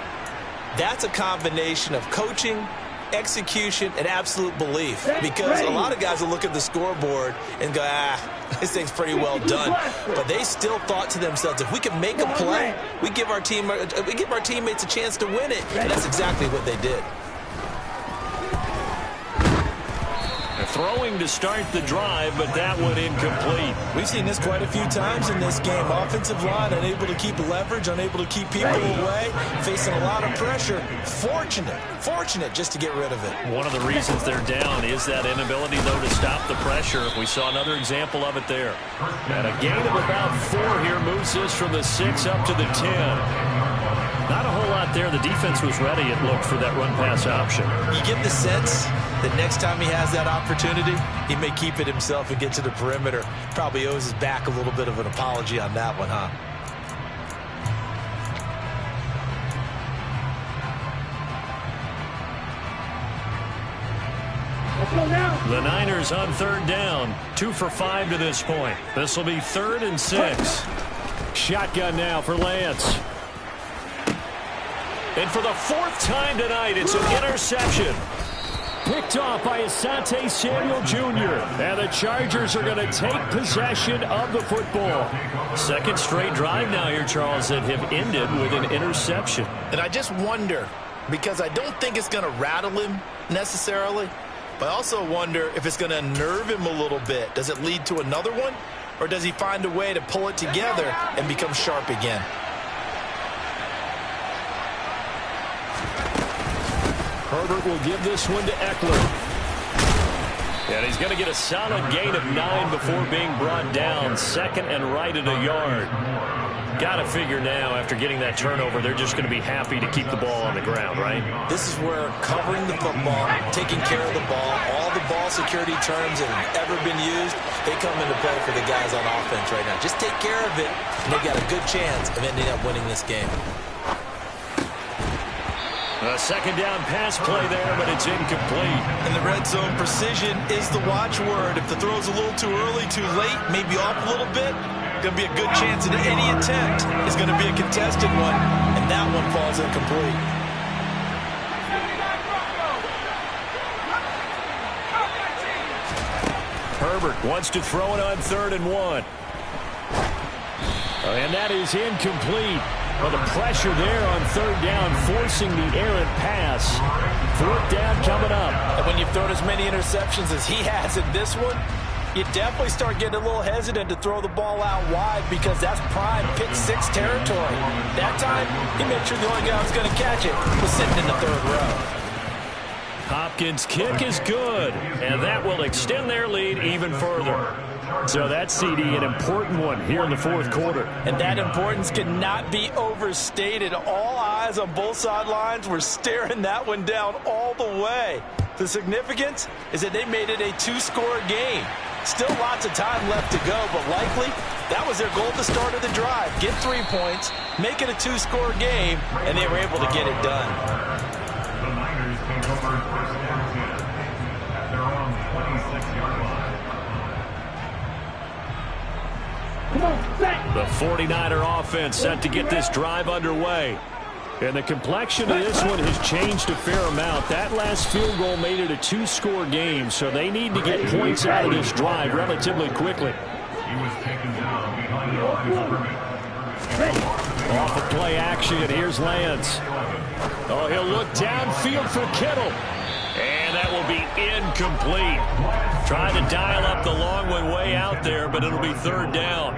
that's a combination of coaching, execution, and absolute belief. Because a lot of guys will look at the scoreboard and go, this thing's pretty well done. But they still thought to themselves, if we can make a play, we give our teammates a chance to win it. And that's exactly what they did. Throwing to start the drive, but that one incomplete. We've seen this quite a few times in this game. Offensive line unable to keep leverage, unable to keep people away, facing a lot of pressure. Fortunate just to get rid of it. One of the reasons they're down is that inability, though, to stop the pressure. We saw another example of it there. And a gain of about 4 here moves this from the 6 up to the 10. Not a whole lot there. The defense was ready, it looked, for that run-pass option. You get the sense that next time he has that opportunity, he may keep it himself and get to the perimeter. Probably owes his back a little bit of an apology on that one, huh? The Niners on third down. 2 for 5 to this point. This will be 3rd and 6. Shotgun now for Lance. And for the 4th time tonight, it's an interception. Picked off by Asante Samuel Jr. And the Chargers are going to take possession of the football. Second straight drive now here, Charles, that have ended with an interception. And I just wonder, because I don't think it's going to rattle him necessarily, but I also wonder if it's going to unnerve him a little bit. Does it lead to another one? Or does he find a way to pull it together and become sharp again? Herbert will give this one to Eckler. And he's going to get a solid gain of 9 before being brought down. 2nd and right at a yard. Got to figure now, after getting that turnover, they're just going to be happy to keep the ball on the ground, right? This is where covering the football, taking care of the ball, all the ball security terms that have ever been used, they come into play for the guys on offense right now. Just take care of it, and they've got a good chance of ending up winning this game. A second down pass play there, but it's incomplete. In the red zone, precision is the watchword. If the throw's a little too early, too late, maybe off a little bit, going to be a good chance that any attempt is going to be a contested one, and that one falls incomplete. Herbert wants to throw it on 3rd and 1. And that is incomplete. Well, the pressure there on 3rd down, forcing the errant pass. 4th down coming up. And when you've thrown as many interceptions as he has in this one, you definitely start getting a little hesitant to throw the ball out wide because that's prime pick 6 territory. That time, he made sure the only guy who was going to catch it was sitting in the 3rd row. Hopkins' kick is good, and that will extend their lead even further. So that's, CD, an important one here in the 4th quarter. And that importance cannot be overstated. All eyes on both sidelines were staring that one down all the way. The significance is that they made it a 2-score game. Still lots of time left to go, but likely that was their goal at the start of the drive. Get 3 points, make it a 2-score game, and they were able to get it done. The Niners take over 1st and 10 at their own 26-yard line. The 49er offense set to get this drive underway. And the complexion of this one has changed a fair amount. That last field goal made it a 2-score game, so they need to get points out of this drive relatively quickly. He was taken down behind the line of scrimmage. Off of play action, here's Lance. Oh, he'll look downfield for Kittle. And that will be incomplete. Trying to dial up the long one way out there, but it'll be 3rd down.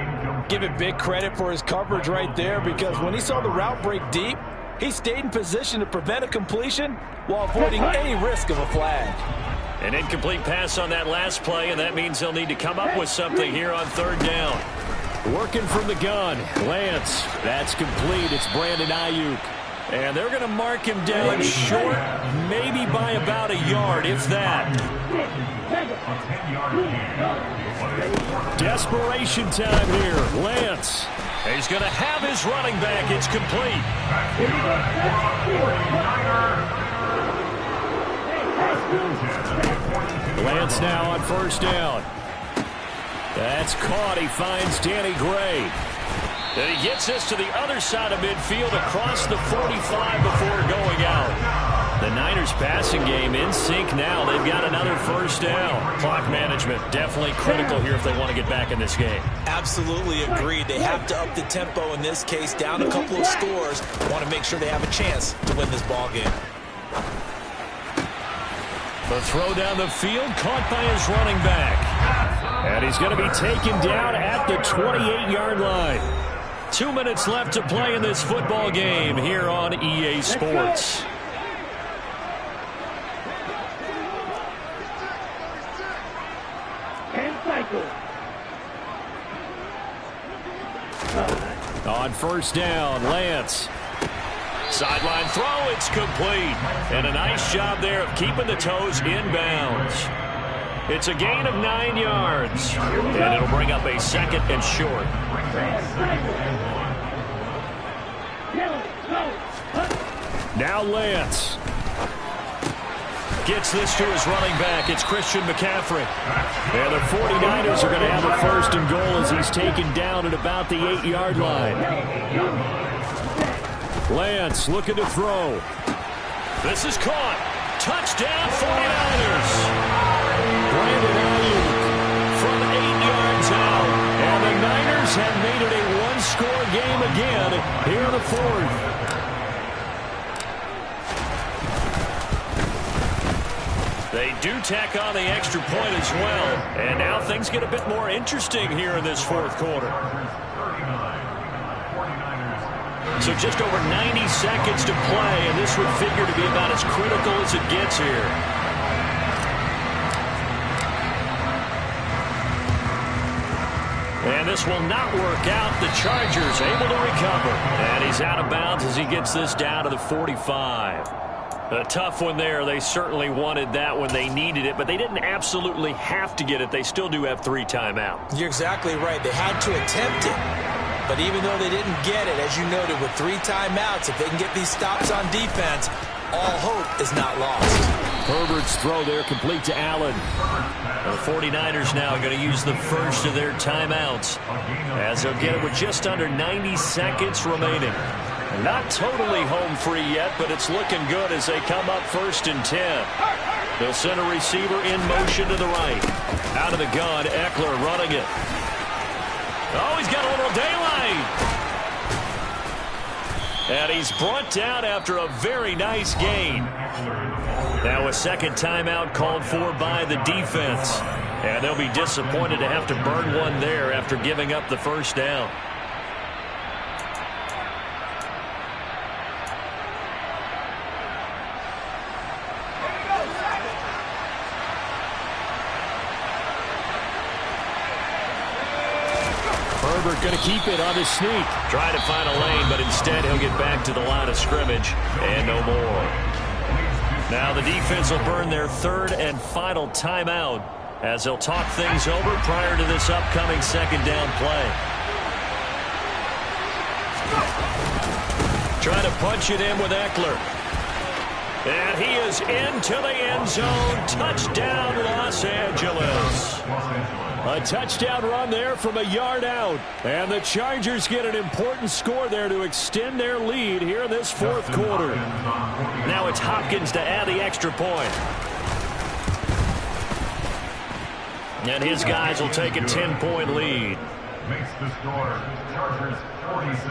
Give him big credit for his coverage right there because when he saw the route break deep, he stayed in position to prevent a completion while avoiding any risk of a flag. An incomplete pass on that last play, and that means they'll need to come up with something here on 3rd down. Working from the gun, Lance. That's complete. It's Brandon Ayuk. And they're going to mark him down short, maybe by about a yard, if that. Desperation time here. Lance. He's going to have his running back. It's complete. Lance now on 1st down. That's caught. He finds Danny Gray. And he gets this to the other side of midfield across the 45 before going out. The Niners passing game in sync now. They've got another 1st down. Clock management definitely critical here if they want to get back in this game. Absolutely agreed. They have to up the tempo in this case. Down a couple of scores. Want to make sure they have a chance to win this ball game. The throw down the field caught by his running back. And he's going to be taken down at the 28-yard line. 2 minutes left to play in this football game here on EA Sports. On 1st down, Lance. Sideline throw, it's complete. And a nice job there of keeping the toes inbounds. It's a gain of 9 yards. And it'll bring up a 2nd and short. Now Lance. Gets this to his running back. It's Christian McCaffrey. And the 49ers are going to have a 1st and goal as he's taken down at about the 8-yard line. Lance looking to throw. This is caught. Touchdown 49ers. Brandon Ayuk from 8 yards out. And the Niners have made it a 1-score game again here in the 4th. They do tack on the extra point as well. And now things get a bit more interesting here in this 4th quarter. So just over 90 seconds to play, and this would figure to be about as critical as it gets here. And this will not work out. The Chargers able to recover. And he's out of bounds as he gets this down to the 45. A tough one there. They certainly wanted that when they needed it, but they didn't absolutely have to get it. They still do have 3 timeouts. You're exactly right. They had to attempt it. But even though they didn't get it, as you noted, with 3 timeouts, if they can get these stops on defense, all hope is not lost. Herbert's throw there complete to Allen. The 49ers now going to use the first of their timeouts as they'll get it with just under 90 seconds remaining. Not totally home free yet, but it's looking good as they come up 1st and 10. They'll send a receiver in motion to the right. Out of the gun, Eckler running it. Oh, he's got a little daylight. And he's brought down after a very nice gain. Now a second timeout called for by the defense. And they'll be disappointed to have to burn one there after giving up the first down. Herbert going to keep it on his sneak. Try to find a lane, but instead he'll get back to the line of scrimmage and no more. Now the defense will burn their third and final timeout as they'll talk things over prior to this upcoming second down play. Trying to punch it in with Eckler. And he is into the end zone. Touchdown, Los Angeles. A touchdown run there from a yard out. And the Chargers get an important score there to extend their lead here in this fourth quarter. Now it's Hopkins to add the extra point. And his guys will take a 10-point lead. Makes the score Chargers 46,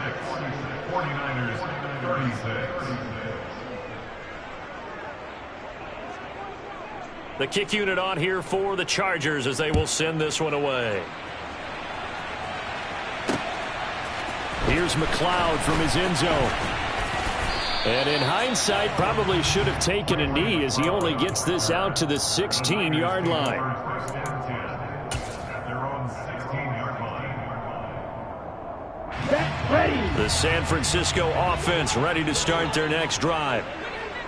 49ers 36. The kick unit on here for the Chargers as they will send this one away. Here's McLeod from his end zone. And in hindsight, probably should have taken a knee as he only gets this out to the 16-yard line. The San Francisco offense ready to start their next drive.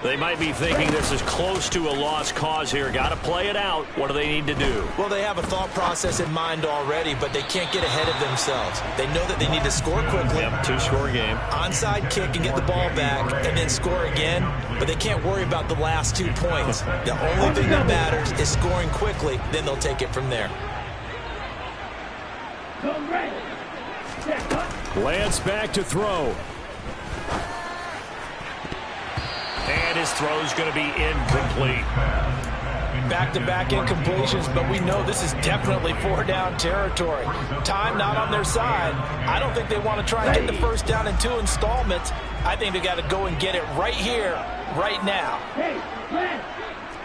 They might be thinking this is close to a lost cause here. Got to play it out. What do they need to do? Well, they have a thought process in mind already, but they can't get ahead of themselves. They know that they need to score quickly. Yep, two-score game. Onside kick and get the ball back and then score again, but they can't worry about the last 2 points. The only thing that matters is scoring quickly, then they'll take it from there. Lance back to throw. And his throw's going to be incomplete. Back-to-back incompletions, but we know this is definitely 4-down territory. Time not on their side. I don't think they want to try and get the first down in 2 installments. I think they got to go and get it right here, right now. Hey, Lance,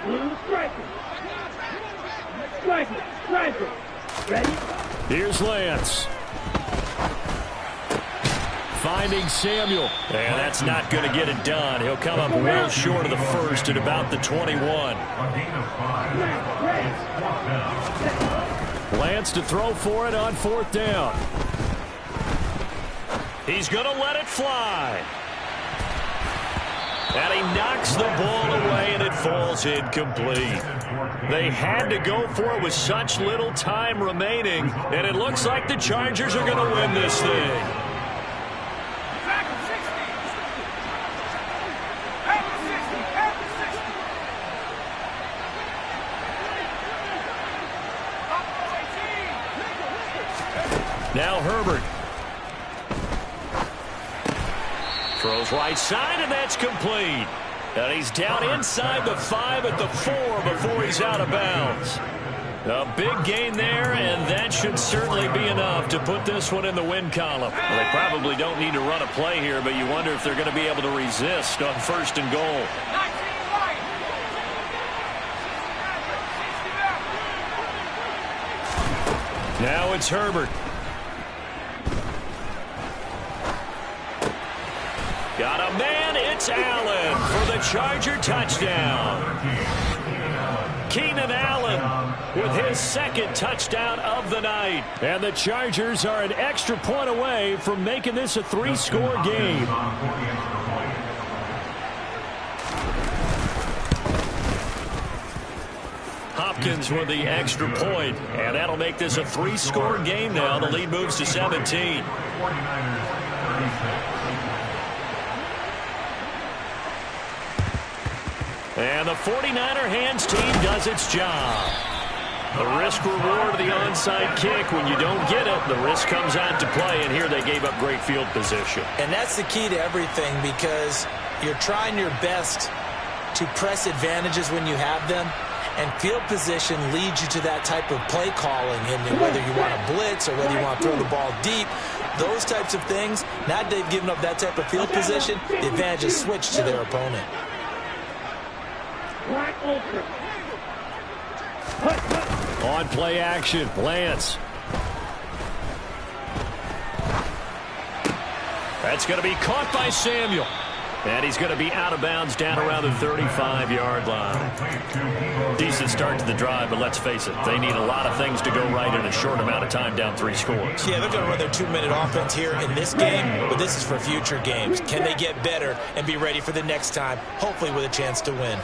blue striker. Striker. Ready? Here's Lance. Finding Samuel. And that's not going to get it done. He'll come up well short of the first at about the 21. Lance to throw for it on 4th down. He's going to let it fly. And he knocks the ball away, and it falls incomplete. They had to go for it with such little time remaining, and it looks like the Chargers are going to win this thing. Now Herbert. Throws right side, and that's complete. And he's down inside the 5 at the 4 before he's out of bounds. A big gain there, and that should certainly be enough to put this one in the win column. Well, they probably don't need to run a play here, but you wonder if they're going to be able to resist on 1st and goal. Now it's Herbert. Got a man, it's Allen for the Charger touchdown. Keenan Allen with his 2nd touchdown of the night. And the Chargers are an extra point away from making this a 3-score game. Hopkins with the extra point, and that'll make this a 3-score game now. The lead moves to 17. And the 49er hands team does its job. The risk-reward of the onside kick. When you don't get it, the risk comes out to play, and here they gave up great field position. And that's the key to everything, because you're trying your best to press advantages when you have them, and field position leads you to that type of play calling, and whether you want to blitz or whether you want to throw the ball deep, those types of things. Now that they've given up that type of field position, the advantage is switched to their opponent. On play action, Lance. That's going to be caught by Samuel. And he's going to be out of bounds down around the 35-yard line. Decent start to the drive, but let's face it, they need a lot of things to go right in a short amount of time, down 3 scores. Yeah, they're going to run their 2-minute offense here in this game, but this is for future games. Can they get better and be ready for the next time, hopefully with a chance to win?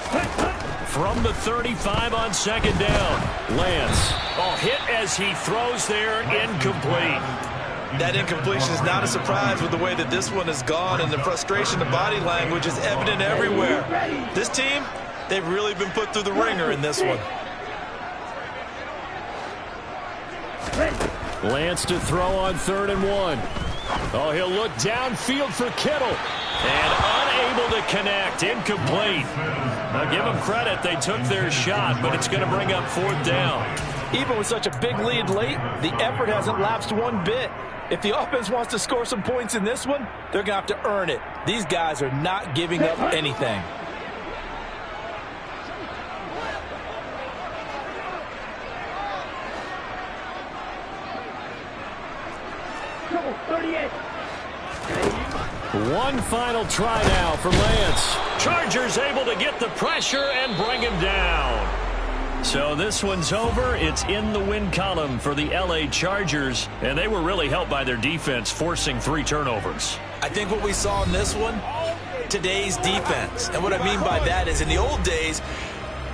From the 35 on second down, Lance. Hit as he throws there, incomplete. That incompletion is not a surprise with the way that this one has gone, and the frustration, the body language is evident everywhere. This team, they've really been put through the ringer in this one. Lance to throw on 3rd and 1. He'll look downfield for Kittle. And unable to connect, incomplete. Now give them credit, they took their shot, but it's going to bring up 4th down. Even with such a big lead late, the effort hasn't lapsed one bit. If the offense wants to score some points in this one, they're going to have to earn it. These guys are not giving up anything. One final try now for Lance. Chargers able to get the pressure and bring him down. So this one's over. It's in the win column for the LA Chargers, and they were really helped by their defense, forcing 3 turnovers. I think what we saw in this one, today's defense. And what I mean by that is in the old days,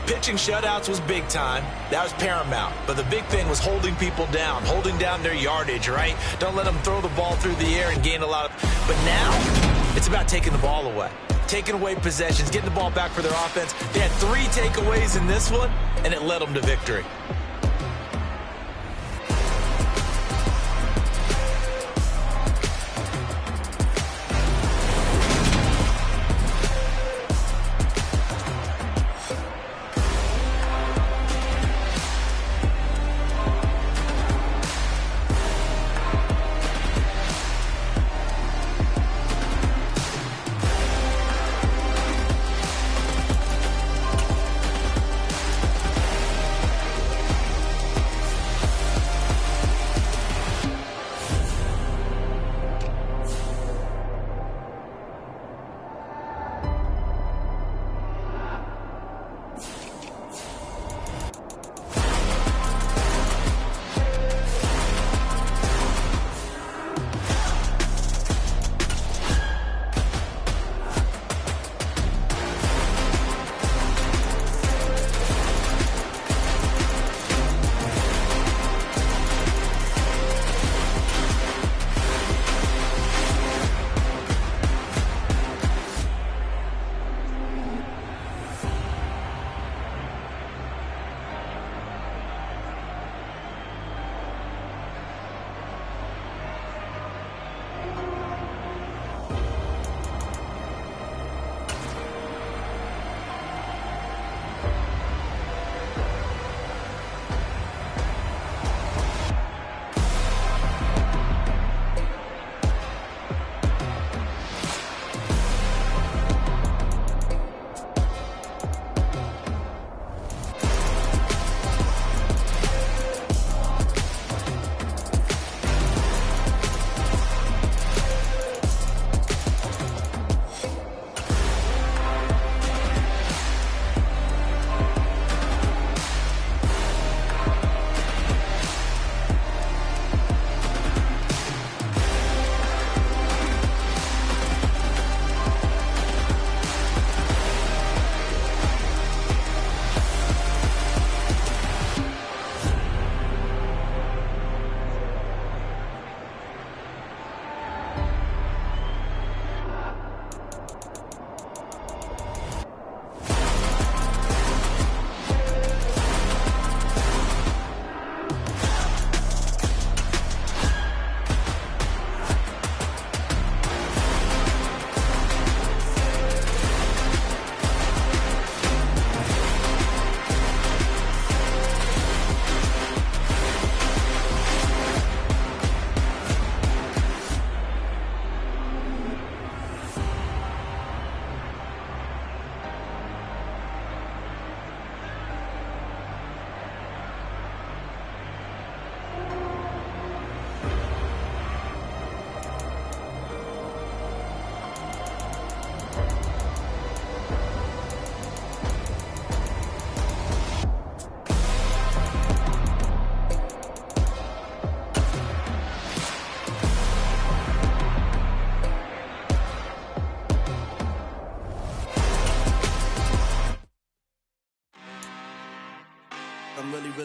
pitching shutouts was big time. That was paramount. But the big thing was holding people down, holding down their yardage, right? Don't let them throw the ball through the air and gain a lot of... But now, it's about taking the ball away. Taking away possessions, getting the ball back for their offense. They had 3 takeaways in this one, and it led them to victory.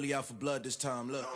really out for blood this time, look.